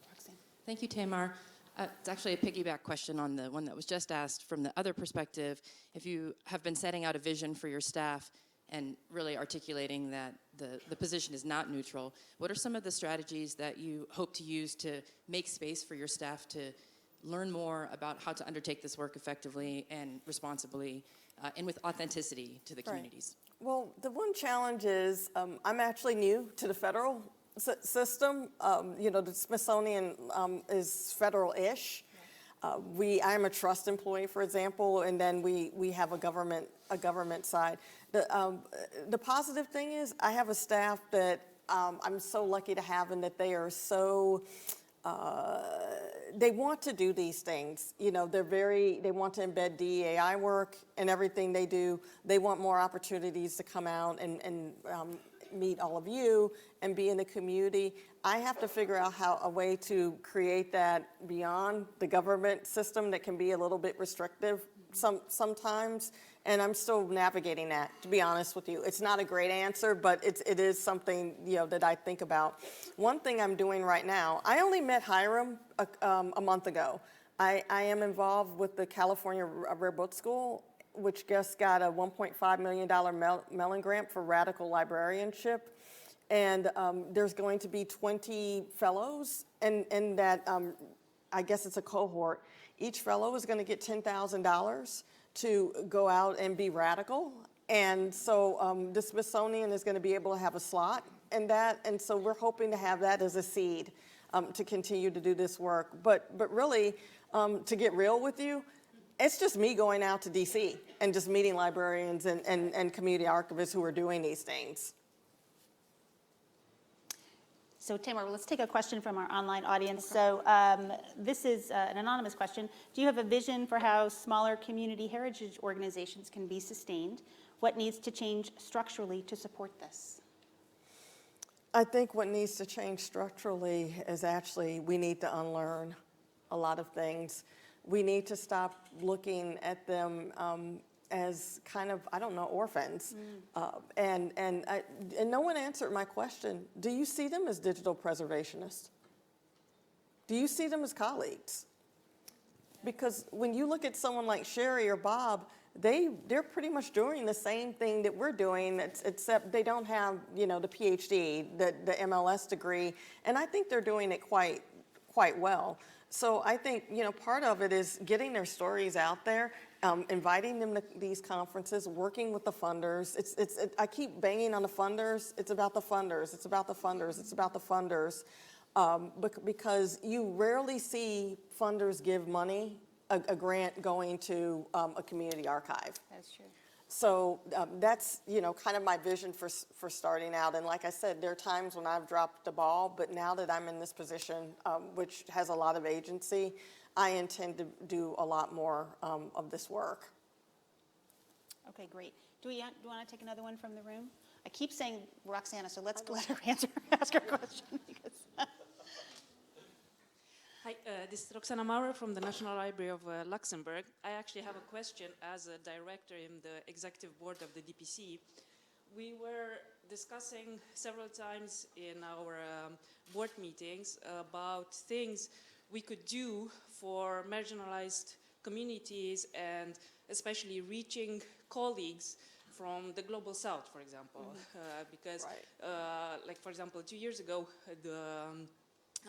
Roxana. Thank you, Tamar. It's actually a piggyback question on the one that was just asked from the other perspective. If you have been setting out a vision for your staff and really articulating that the position is not neutral, what are some of the strategies that you hope to use to make space for your staff to learn more about how to undertake this work effectively and responsibly and with authenticity to the communities? Right. Well, the one challenge is I'm actually new to the federal system. The Smithsonian is federal-ish. I'm a trust employee, for example, and then we have a government side. The positive thing is I have a staff that I'm so lucky to have, and that they are so. They want to do these things. They want to embed DEAI work in everything they do. They want more opportunities to come out and meet all of you and be in the community. I have to figure out a way to create that beyond the government system that can be a little bit restrictive sometimes. And I'm still navigating that, to be honest with you. It's not a great answer, but it is something that I think about. One thing I'm doing right now, I only met Hiram a month ago. I am involved with the California Rare Book School, which just got a $1.5 million Mellon grant for radical librarianship. And there's going to be 20 fellows, and that, I guess it's a cohort. Each fellow is going to get $10,000 to go out and be radical. And so the Smithsonian is going to be able to have a slot in that. And so we're hoping to have that as a seed to continue to do this work. But really, to get real with you, it's just me going out to DC and just meeting librarians and community archivists who are doing these things. So Tamar, let's take a question from our online audience. So this is an anonymous question. Do you have a vision for how smaller community heritage organizations can be sustained? What needs to change structurally to support this? I think what needs to change structurally is actually we need to unlearn a lot of things. We need to stop looking at them as kind of, orphans. And no one answered my question. Do you see them as digital preservationists? Do you see them as colleagues? Because when you look at someone like Sherry or Bob, they're pretty much doing the same thing that we're doing, except they don't have, the PhD, the MLS degree, and I think they're doing it quite well. So I think, part of it is getting their stories out there, inviting them to these conferences, working with the funders. I keep banging on the funders. It's about the funders. It's about the funders. It's about the funders. Because you rarely see funders give money, a grant going to a community archive. That's true. So that's, kind of my vision for starting out. And like I said, there are times when I've dropped the ball, but now that I'm in this position, which has a lot of agency, I intend to do a lot more of this work. Okay, great. Do you want to take another one from the room? I keep saying Roxana, so let's let her ask her question. Hi, this is Roxana Maurer from the National Library of Luxembourg. I actually have a question as a director in the executive board of the DPC. We were discussing several times in our board meetings about things we could do for marginalized communities and especially reaching colleagues from the global south, for example, because, like, for example, 2 years ago, the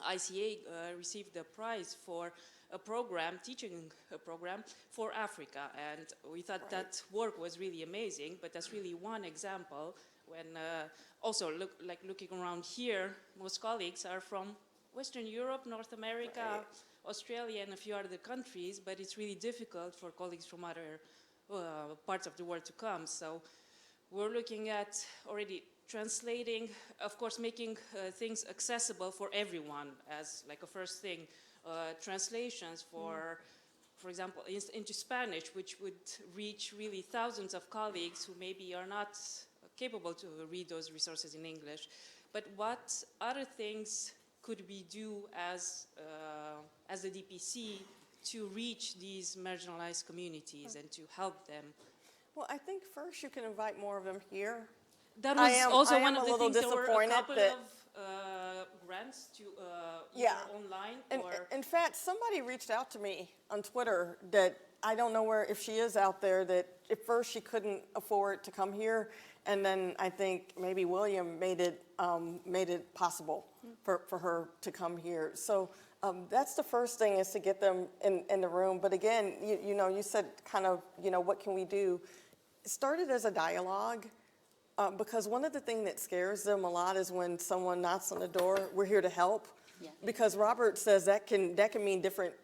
ICA received a prize for a program, teaching a program for Africa, and we thought that work was really amazing, but that's really one example when also looking around here, most colleagues are from Western Europe, North America, Australia, and a few other countries, but it's really difficult for colleagues from other parts of the world to come. So we're looking at already translating, of course, making things accessible for everyone as like a first thing. Translations for example, into Spanish, which would reach really thousands of colleagues who maybe are not capable to read those resources in English. But what other things could we do as the DPC to reach these marginalized communities and to help them? Well, I think first you can invite more of them here. That was also one of the things. There were a couple of grants to either online or... In fact, somebody reached out to me on Twitter that I don't know if she is out there, that at first she couldn't afford to come here, and then I think maybe William made it possible for her to come here. So that's the first thing, is to get them in the room. But again, you said kind of, what can we do? It started as a dialogue. Because one of the things that scares them a lot is when someone knocks on the door, we're here to help. Yeah. Because Robert says that can mean different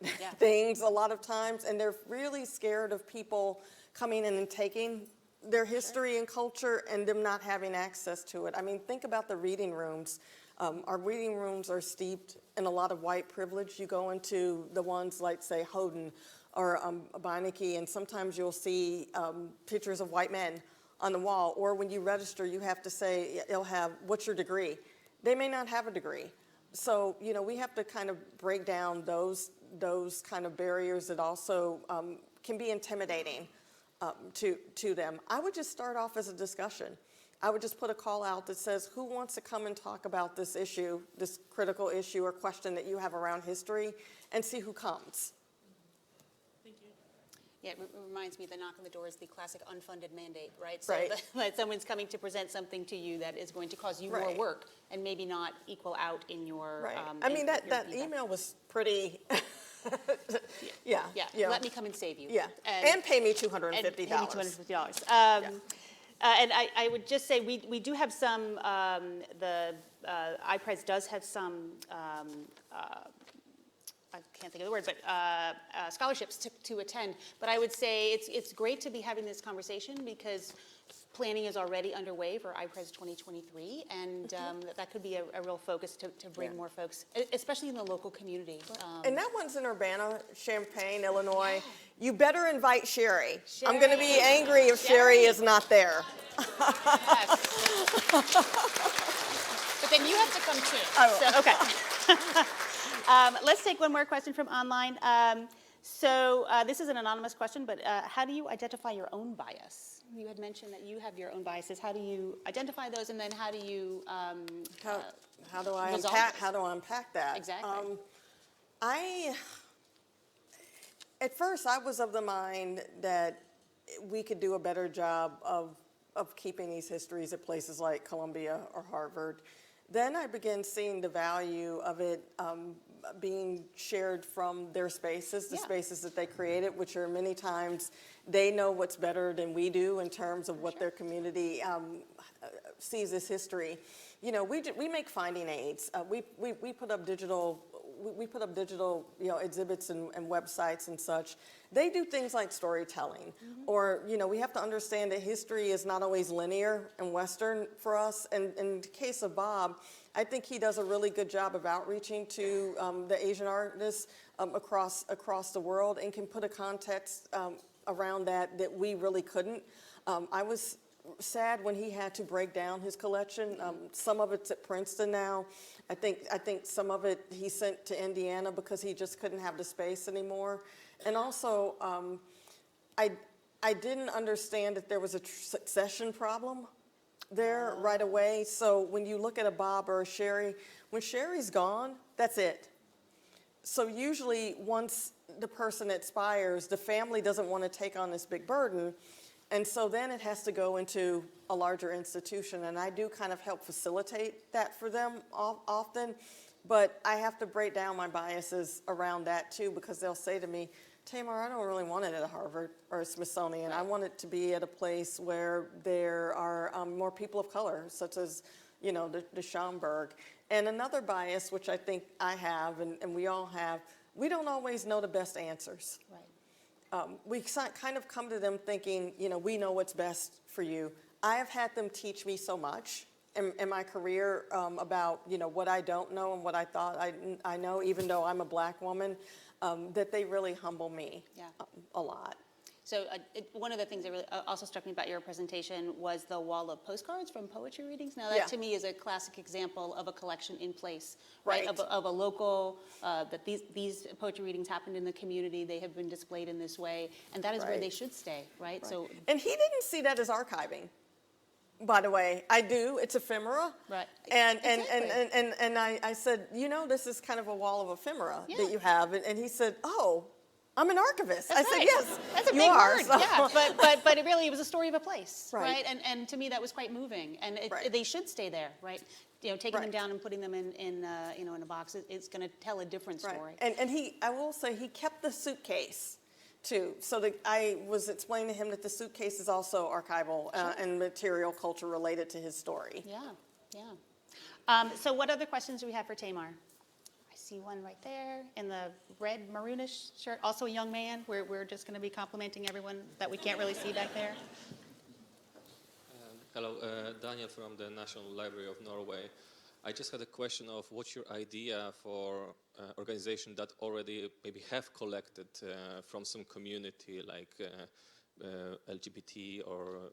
things a lot of times, and they're really scared of people coming in and taking their history and culture and them not having access to it. I mean, think about the reading rooms. Our reading rooms are steeped in a lot of white privilege. You go into the ones like, say, Houghton or Beinecke, and sometimes you'll see pictures of white men on the wall, or when you register, you have to say, it'll have, what's your degree? They may not have a degree. So, we have to kind of break down those kind of barriers that also can be intimidating to them. I would just start off as a discussion. I would just put a call out that says, who wants to come and talk about this issue, this critical issue or question that you have around history, and see who comes. Yeah, it reminds me, the knock on the door is the classic unfunded mandate, right? So that someone's coming to present something to you that is going to cause you more work and maybe not equal out in your... I mean, that email was pretty... yeah. Let me come and save you. Yeah, and pay me $250. And pay me $250. And I would just say we do have some, the iPres does have some, I can't think of the word, but scholarships to attend. But I would say it's great to be having this conversation, because planning is already underway for iPres 2023, and that could be a real focus to bring more folks, especially in the local community. And that one's in Urbana-Champaign, Illinois. You better invite Sherry. I'm going to be angry if Sherry is not there. Yes. But then you have to come too. So, okay. Let's take one more question from online. So this is an anonymous question, but how do you identify your own bias? You had mentioned that you have your own biases. How do you identify those, and then how do you how do I unpack that? Exactly. At first, I was of the mind that we could do a better job of keeping these histories at places like Columbia or Harvard. Then I began seeing the value of it being shared from their spaces, the spaces that they created, which are many times, they know what's better than we do in terms of what their community sees as history. You know, we make finding aids. We put up digital. We put up digital, you know, exhibits and websites and such. They do things like storytelling, or, you know, we have to understand that history is not always linear and Western for us. And in the case of Bob, I think he does a really good job of outreaching to the Asian artists across the world, and can put a context around that we really couldn't. I was sad when he had to break down his collection. Some of it's at Princeton now. I think some of it he sent to Indiana because he just couldn't have the space anymore. And also, I didn't understand that there was a succession problem there right away. So when you look at a Bob or a Sherry, when Sherry's gone, that's it. So usually once the person expires, the family doesn't want to take on this big burden. And so then it has to go into a larger institution, and I do kind of help facilitate that for them often, but I have to break down my biases around that too, because they'll say to me, Tamar, I don't really want it at Harvard or Smithsonian. I want it to be at a place where there are more people of color, such as, you know, the Schomburg. And another bias, which I think I have, and we all have, we don't always know the best answers. Right. We kind of come to them thinking, you know, we know what's best for you. I have had them teach me so much in my career about, you know, what I don't know and what I thought I know, even though I'm a black woman, that they really humble me a lot. So one of the things that really also struck me about your presentation was the wall of postcards from poetry readings. Now that to me is a classic example of a collection in place, right? Of a local, that these poetry readings happened in the community, they have been displayed in this way, and that is where they should stay, right? So, and he didn't see that as archiving, by the way. I do, it's ephemera. Right. And I said, you know, this is kind of a wall of ephemera that you have. And he said, oh, I'm an archivist. That's I said, yes, that's a you big are. word, So. yeah. But it really was a story of a place, right? And to me that was quite moving, and they should stay there, right? You know, taking them down and putting them in you know, in a box, it's going to tell a different story. And I will say, he kept the suitcase too. So I was explaining to him that the suitcase is also archival and material culture related to his story. Yeah, yeah. So what other questions do we have for Tamar? I see one right there in the red maroonish shirt, also a young man. We're just going to be complimenting everyone that we can't really see back there. Hello, Daniel from the National Library of Norway. I just had a question of what's your idea for organizations that already maybe have collected from some community like LGBT or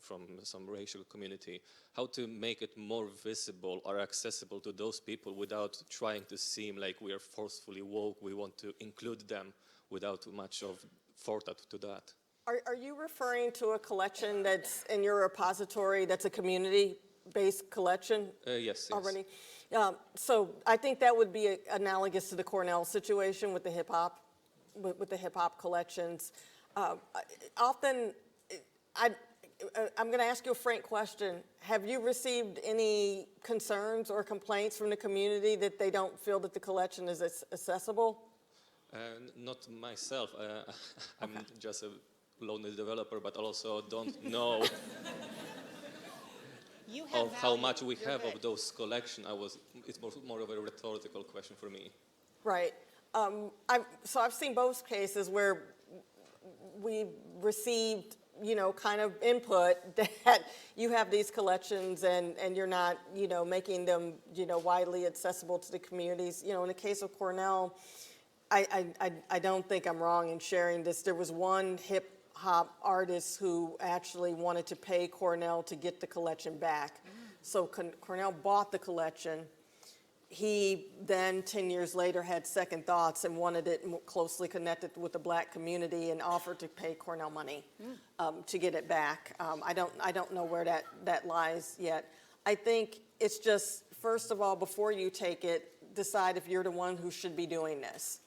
from some racial community, how to make it more visible or accessible to those people without trying to seem like we are forcefully woke, we want to include them without much of forethought to that. Are you referring to a collection that's in your repository that's a community-based collection? Yes. Already? So I think that would be analogous to the Cornell situation with the hip-hop, with the hip-hop collections. Often, I'm going to ask you a frank question. Have you received any concerns or complaints from the community that they don't feel that the collection is accessible? Not myself. I'm just a lonely developer, but also don't know of how much we have of those collections. It's more of a rhetorical question for me. Right. So I've seen both cases where we received, you know, kind of input that you have these collections and you're not, you know, making them, you know, widely accessible to the communities. You know, in the case of Cornell, I don't think I'm wrong in sharing this. There was one hip-hop artist who actually wanted to pay Cornell to get the collection back. So Cornell bought the collection. He then, 10 years later, had second thoughts and wanted it more closely connected with the black community and offered to pay Cornell money to get it back. I don't know where that lies yet. I think it's just, first of all, before you take it, decide if you're the one who should be doing this.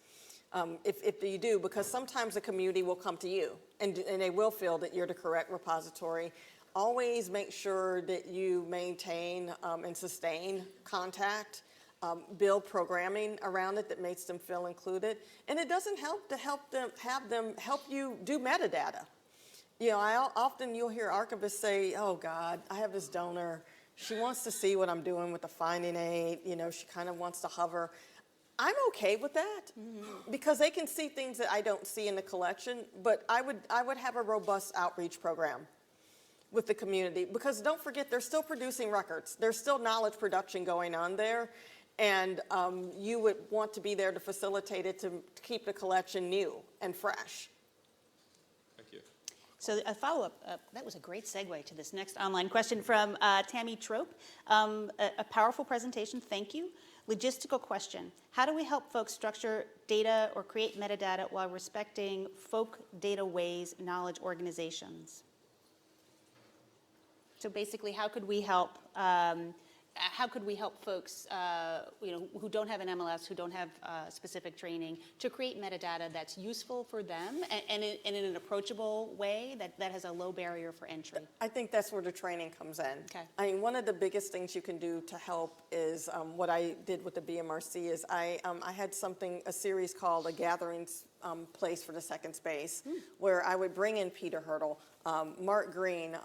If you do, because sometimes the community will come to you and they will feel that you're the correct repository. Always make sure that you maintain and sustain contact. Build programming around it that makes them feel included. And it doesn't help to have them help you do metadata. You know, often you'll hear archivists say, oh God, I have this donor, She wants to see what I'm doing with the finding aid. You know, she kind of wants to hover. I'm okay with that because they can see things that I don't see in the collection, but I would have a robust outreach program with the community, because don't forget, they're still producing records. There's still knowledge production going on there, and you would want to be there to facilitate it, to keep the collection new and fresh. Thank you. So a follow-up, that was a great segue to this next online question from Tammy Trope. A powerful presentation, thank you. Logistical question: how do we help folks structure data or create metadata while respecting folk data ways knowledge organizations? So basically, how could we help folks, who don't have an MLS, who don't have specific training, to create metadata that's useful for them and in an approachable way that has a low barrier for entry? I think that's where the training comes in. Okay. I mean, one of the biggest things you can do to help is what I did with the BMRC is I had a series called A Gathering Place for the Second Space, where I would bring in Peter Hurdle. Mark Green,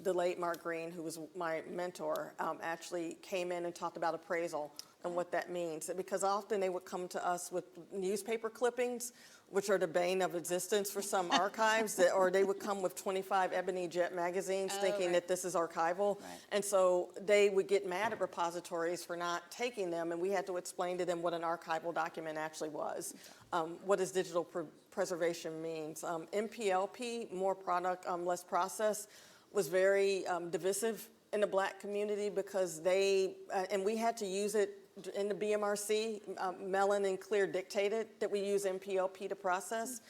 the late Mark Green, who was my mentor, actually came in and talked about appraisal and what that means. Because often they would come to us with newspaper clippings, which are the bane of existence for some archives, or they would come with 25 Ebony Jet magazines thinking that this is archival. Right. And so they would get mad at repositories for not taking them, and we had to explain to them what an archival document actually was, what does digital preservation means. MPLP, more product, less process, was very divisive in the Black community because and we had to use it in the BMRC. Mellon and Clear dictated that we use MPLP to process.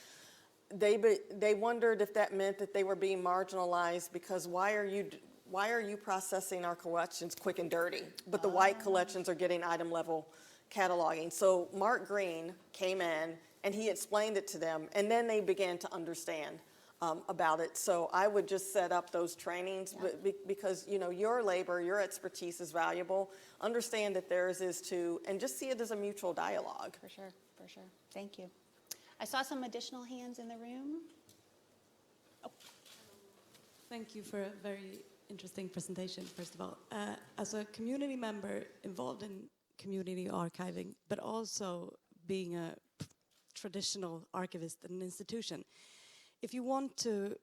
They wondered if that meant that they were being marginalized, because why are you processing our collections quick and dirty, but the white collections are getting item level cataloging. So Mark Green came in and he explained it to them, and then they began to understand about it. So I would just set up those trainings because your labor, your expertise is valuable. Understand that theirs is too, and just see it as a mutual dialogue. For sure, for sure. Thank you. I saw some additional hands in the room. Oh. Thank you for a very interesting presentation, first of all. As a community member involved in community archiving, but also being a traditional archivist at an institution, if you want to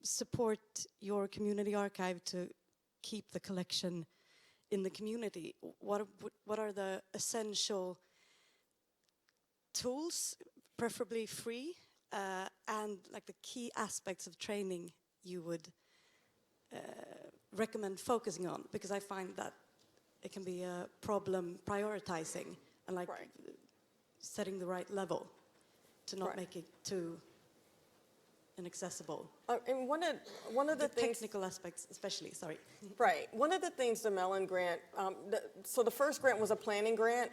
support your community archive to keep the collection in the community, what are the essential tools, preferably free, and like the key aspects of training you would recommend focusing on? Because I find that it can be a problem prioritizing and setting the right level to not make it too inaccessible. And one of the things, technical aspects, especially. Sorry. Right. One of the things the Mellon grant. So the first grant was a planning grant.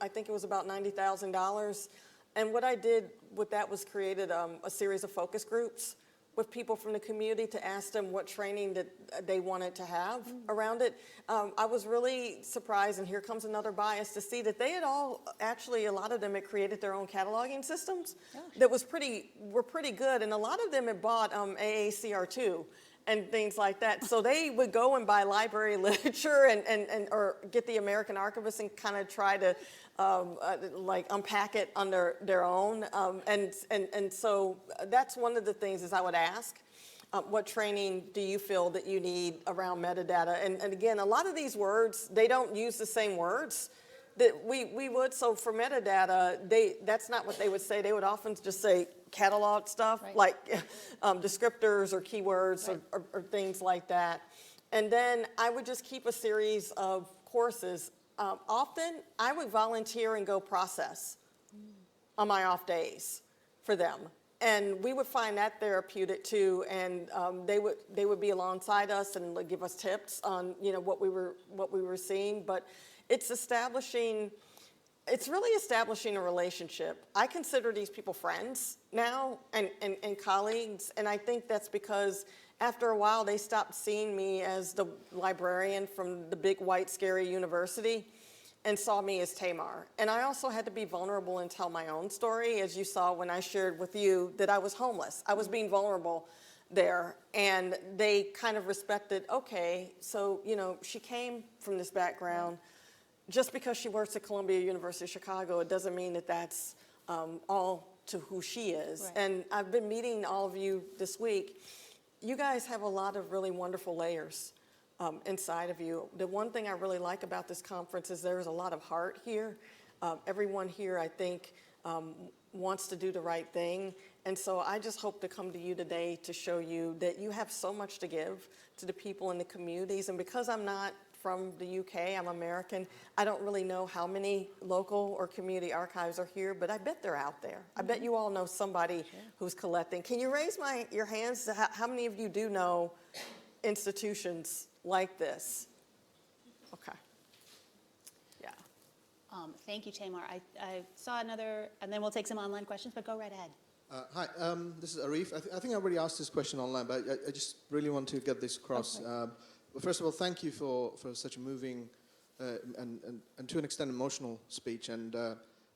I think it was about $90,000. And what I did with that was created a series of focus groups with people from the community to ask them what training that they wanted to have around it. I was really surprised, and here comes another bias, to see that they had all, actually a lot of them had created their own cataloging systems that were pretty good, and a lot of them had bought AACR2 and things like that. So they would go and buy library literature or get the American Archivist and kind of try to unpack it on their own. And so that's one of the things is I would ask, what training do you feel that you need around metadata? And again, a lot of these words, they don't use the same words that we would. So for metadata, that's not what they would say. They would often just say catalog stuff, like descriptors or keywords or things like that. And then I would just keep a series of courses. Often I would volunteer and go process on my off days for them. And we would find that therapeutic too, and they would be alongside us and give us tips on what we were seeing. But it's really establishing a relationship. I consider these people friends now and colleagues, and I think that's because after a while they stopped seeing me as the librarian from the big white scary university and saw me as Tamar. And I also had to be vulnerable and tell my own story, as you saw when I shared with you that I was homeless. I was being vulnerable there, and they kind of respected, okay, so, you know, she came from this background. Just because she works at Columbia University of Chicago, it doesn't mean that that's all to who she is. Right. And I've been meeting all of you this week. You guys have a lot of really wonderful layers inside of you. The one thing I really like about this conference is there's a lot of heart here. Everyone here, I think, wants to do the right thing. And so I just hope to come to you today to show you that you have so much to give to the people in the communities. And because I'm not from the UK, I'm American, I don't really know how many local or community archives are here, but I bet they're out there. I bet you all know somebody who's collecting. Can you raise your hands? How many of you do know institutions like this? Okay. Yeah. Thank you, Tamar. I saw another, and then we'll take some online questions, but go right ahead. Hi, this is Arif. I think I already asked this question online, but I just really want to get this across. Okay. Well, first of all, thank you for such a moving and to an extent emotional speech. And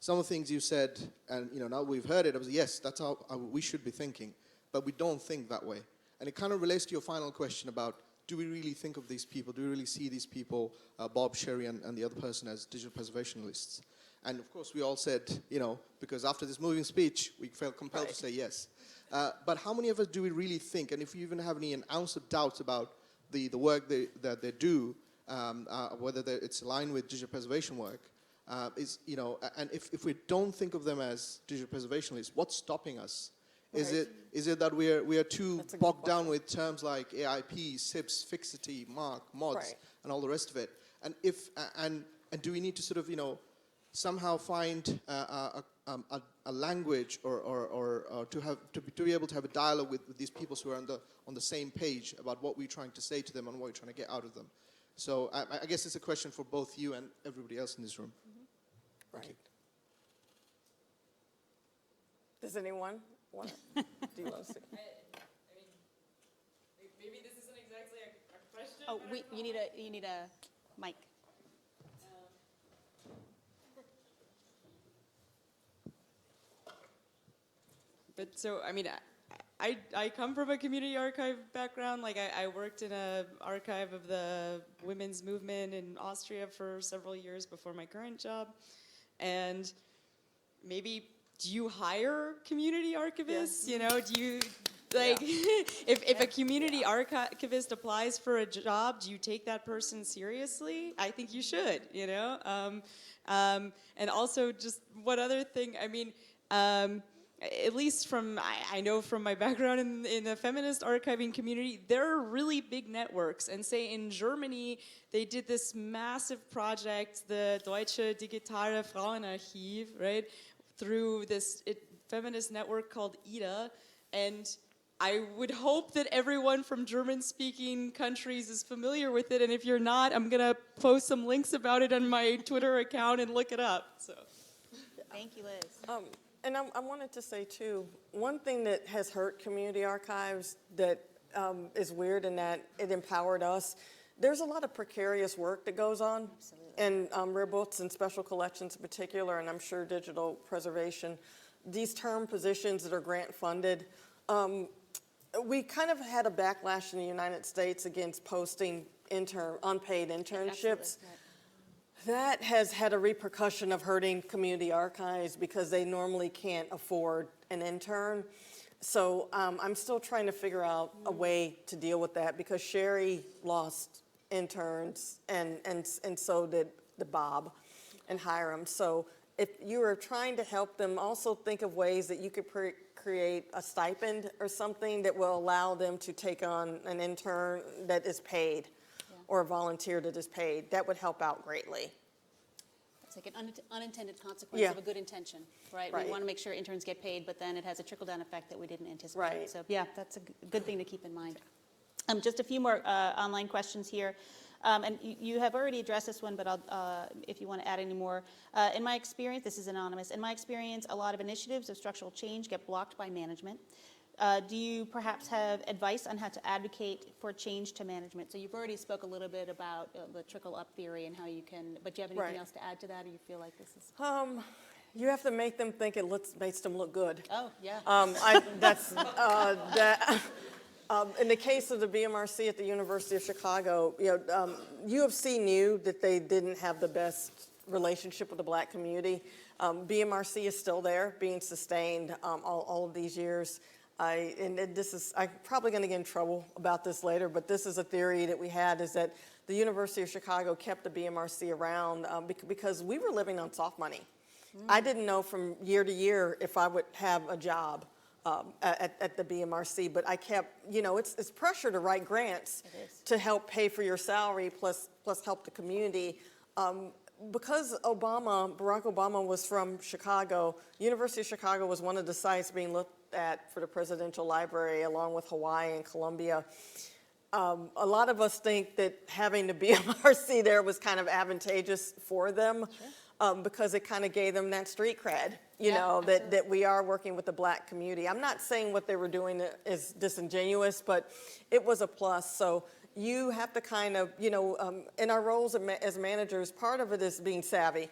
some of the things you said, and you know, now we've heard it, I was yes, that's how we should be thinking, but we don't think that way. And it kind of relates to your final question about, do we really think of these people? Do we really see these people, Bob, Sherry, and the other person, as digital preservationists? And of course, we all said, you know, because after this moving speech, we felt compelled to say yes. But how many of us do we really think, and if you even have an ounce of doubt about the work that they do, whether it's aligned with digital preservation work, is, you know, and if we don't think of them as digital preservationists, what's stopping us? Is it that we are too bogged down with terms like AIP, SIPs, fixity, MARC, mods, and all the rest of it? And and do we need to sort of, you know, somehow find a language or to be able to have a dialogue with these people who are on the same page about what we're trying to say to them and what we're trying to get out of them? So I guess it's a question for both you and everybody else in this room. Mm-hmm. Right. Does anyone want to? Do you want to? I mean, maybe this isn't exactly a question. Oh, you need a mic. But so, I mean, I come from a community archive background. Like, I worked in an archive of the women's movement in Austria for several years before my current job. And maybe, do you hire community archivists? Yes. You know, do you, like, if a community archivist applies for a job, do you take that person seriously? I think you should, you know? And also, just one other thing, I mean, at least from, I know from my background in the feminist archiving community, there are really big networks. And say in Germany, they did this massive project, the Deutsche Digitale Frauenarchiv, right? Through this feminist network called IDA. And I would hope that everyone from German-speaking countries is familiar with it. And if you're not, I'm gonna post some links about it on my Twitter account and look it up, so. Thank you, Liz. And I wanted to say, too, one thing that has hurt community archives that is weird in that it empowered us, there's a lot of precarious work that goes on. Absolutely. And rare books and special collections in particular, and I'm sure digital preservation, these term positions that are grant funded, we kind of had a backlash in the United States against posting unpaid internships. Right. That has had a repercussion of hurting community archives because they normally can't afford an intern. So I'm still trying to figure out a way to deal with that because Sherry lost interns and so did Bob and Hiram. So if you are trying to help them, also think of ways that you could create a stipend or something that will allow them to take on an intern that is paid. Or a volunteer that is paid. That would help out greatly. It's like an unintended consequence of a good intention, right? We want to make sure interns get paid, but then it has a trickle-down effect that we didn't anticipate. Right. So yeah, that's a good thing to keep in mind. Just a few more online questions here. And you have already addressed this one, but if you want to add any more. In my experience, this is anonymous, in my experience, a lot of initiatives of structural change get blocked by management. Do you perhaps have advice on how to advocate for change to management? So you've already spoke a little bit about the trickle-up theory and how you can, but do you have anything else to add to that, or you feel like this is? You have to make them think it makes them look good. Oh, yeah. In the case of the BMRC at the University of Chicago, U of C knew that they didn't have the best relationship with the black community. BMRC is still there, being sustained all of these years. I'm probably going to get in trouble about this later, but this is a theory that we had, is that the University of Chicago kept the BMRC around because we were living on soft money. I didn't know from year to year if I would have a job at the BMRC, but I kept, it's pressure to write grants to help pay for your salary plus help the community. Because Barack Obama was from Chicago, University of Chicago was one of the sites being looked at for the Presidential Library, along with Hawaii and Columbia. A lot of us think that having the BMRC there was kind of advantageous for them. Because it kind of gave them that street cred, that we are working with the black community. I'm not saying what they were doing is disingenuous, but it was a plus. So you have to kind of, in our roles as managers, part of it is being savvy.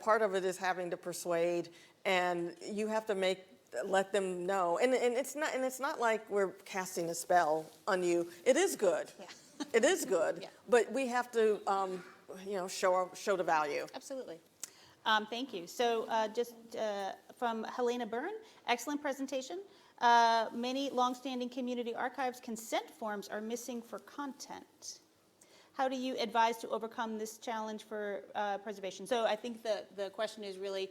Part of it is having to persuade, and you have to let them know. And it's not like we're casting a spell on you. It is good. Yeah. It is good. Yeah. But we have to, show the value. Absolutely. Thank you. So just from Helena Byrne, excellent presentation. Many longstanding community archives consent forms are missing for content. How do you advise to overcome this challenge for preservation? So I think the question is really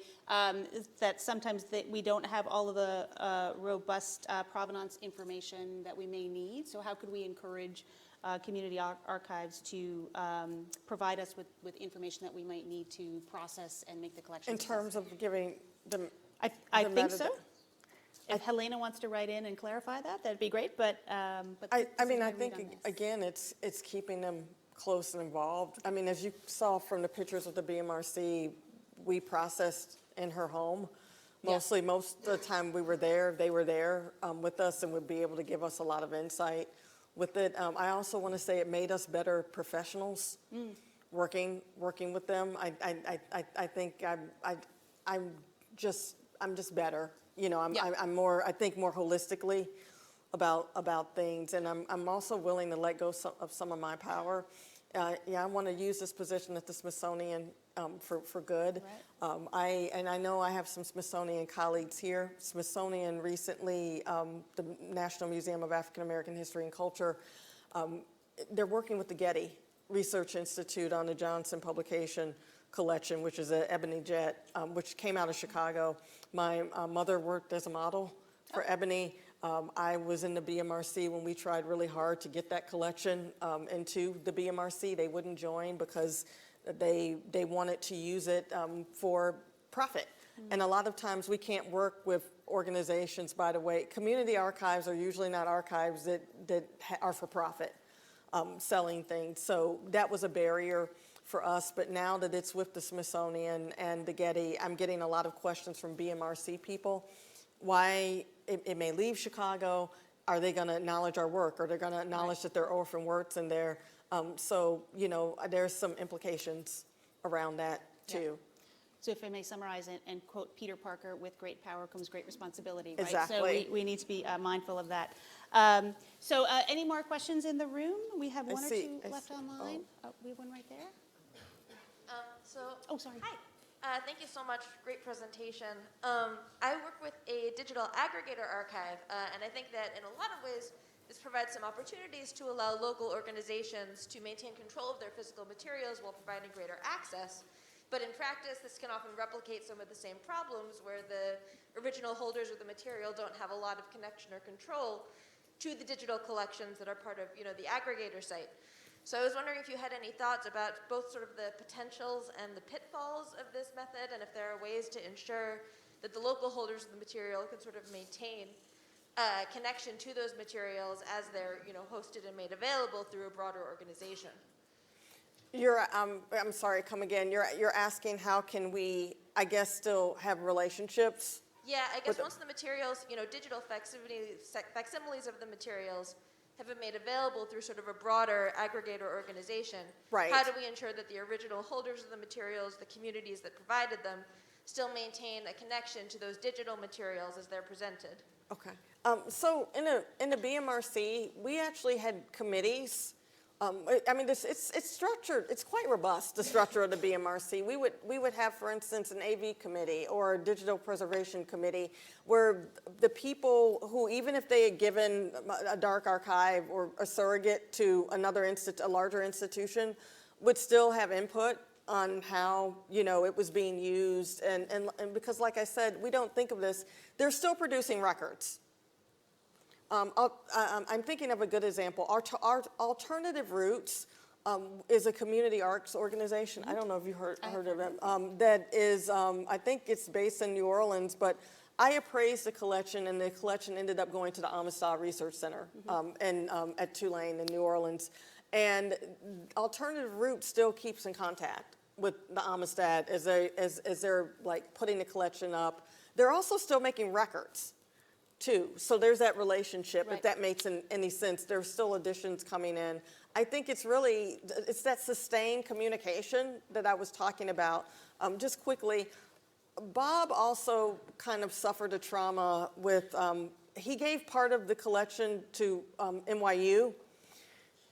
that sometimes we don't have all of the robust provenance information that we may need. So how could we encourage community archives to provide us with information that we might need to process and make the collection. In terms of giving them, I think so. If Helena wants to write in and clarify that, that'd be great. But I think again, it's keeping them close and involved. I mean, as you saw from the pictures of the BMRC, we processed in her home. Mostly, most of the time we were there, they were there with us and would be able to give us a lot of insight with it. I also want to say it made us better professionals working with them. I think I'm just better. I'm more, I think more holistically about things, and I'm also willing to let go of some of my power. I want to use this position at the Smithsonian for good. Right. I know I have some Smithsonian colleagues here. Smithsonian recently, the National Museum of African American History and Culture, they're working with the Getty Research Institute on the Johnson publication collection, which is an Ebony Jet, which came out of Chicago. My mother worked as a model for Ebony. I was in the BMRC when we tried really hard to get that collection into the BMRC. They wouldn't join because they wanted to use it for profit. And a lot of times we can't work with organizations, by the way. Community archives are usually not archives that are for profit, selling things. So that was a barrier for us. But now that it's with the Smithsonian and the Getty, I'm getting a lot of questions from BMRC people. Why it may leave Chicago? Are they going to acknowledge our work? Are they going to acknowledge that there are orphan works in there? So, there's some implications around that, too. Yeah. So if I may summarize and quote Peter Parker, with great power comes great responsibility, right? Exactly. So we need to be mindful of that. So any more questions in the room? We have one or two left online. We have one right there. Sorry. Hi. Thank you so much. Great presentation. I work with a digital aggregator archive, and I think that in a lot of ways, this provides some opportunities to allow local organizations to maintain control of their physical materials while providing greater access. But in practice, this can often replicate some of the same problems where the original holders of the material don't have a lot of connection or control to the digital collections that are part of the aggregator site. So I was wondering if you had any thoughts about both sort of the potentials and the pitfalls of this method, and if there are ways to ensure that the local holders of the material can sort of maintain connection to those materials as they're hosted and made available through a broader organization. I'm sorry, come again. You're asking how can we, I guess, still have relationships? Yeah, I guess most of the materials, digital facsimiles of the materials have been made available through sort of a broader aggregator organization. Right. How do we ensure that the original holders of the materials, the communities that provided them, still maintain a connection to those digital materials as they're presented? Okay. So in the BMRC, we actually had committees. I mean, it's structured. It's quite robust, the structure of the BMRC. We would have, for instance, an AV committee or a digital preservation committee, where the people who, even if they had given a dark archive or a surrogate to a larger institution, would still have input on how, you know, it was being used. And because, like I said, we don't think of this, they're still producing records. I'm thinking of a good example. Our Alternative Roots is a community arts organization. I don't know if you heard of it. That is, I think it's based in New Orleans, but I appraised the collection, and the collection ended up going to the Amistad Research Center at Tulane in New Orleans. And Alternative Roots still keeps in contact with the Amistad as they're like putting the collection up. They're also still making records too. So there's that relationship, if that makes any sense. There's still additions coming in. I think it's that sustained communication that I was talking about. Just quickly, Bob also kind of suffered a trauma with, he gave part of the collection to NYU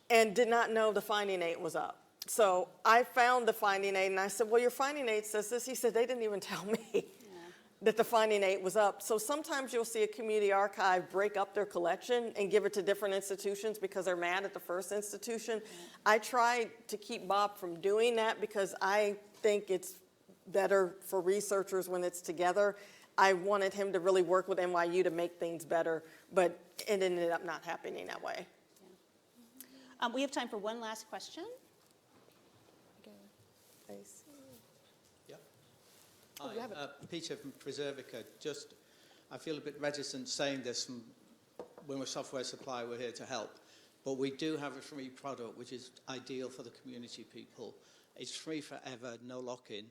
and did not know the finding aid was up. So I found the finding aid and I said, well, your finding aid says this. He said, they didn't even tell me that the finding aid was up. So sometimes you'll see a community archive break up their collection and give it to different institutions because they're mad at the first institution. I try to keep Bob from doing that because I think it's better for researchers when it's together. I wanted him to really work with NYU to make things better, but it ended up not happening that way. We have time for one last question. Hi, Peter from Preservica. I feel a bit reticent saying this from when we're a software supplier, we're here to help. But we do have a free product, which is ideal for the community people. It's free forever, no lock-in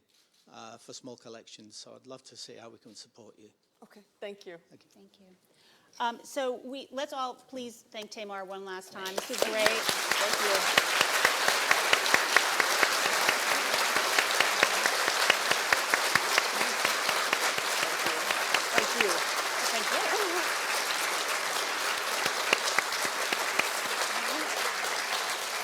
for small collections. So I'd love to see how we can support you. Okay, thank you. Thank you. So let's all please thank Tamar one last time. This was great. Thank you.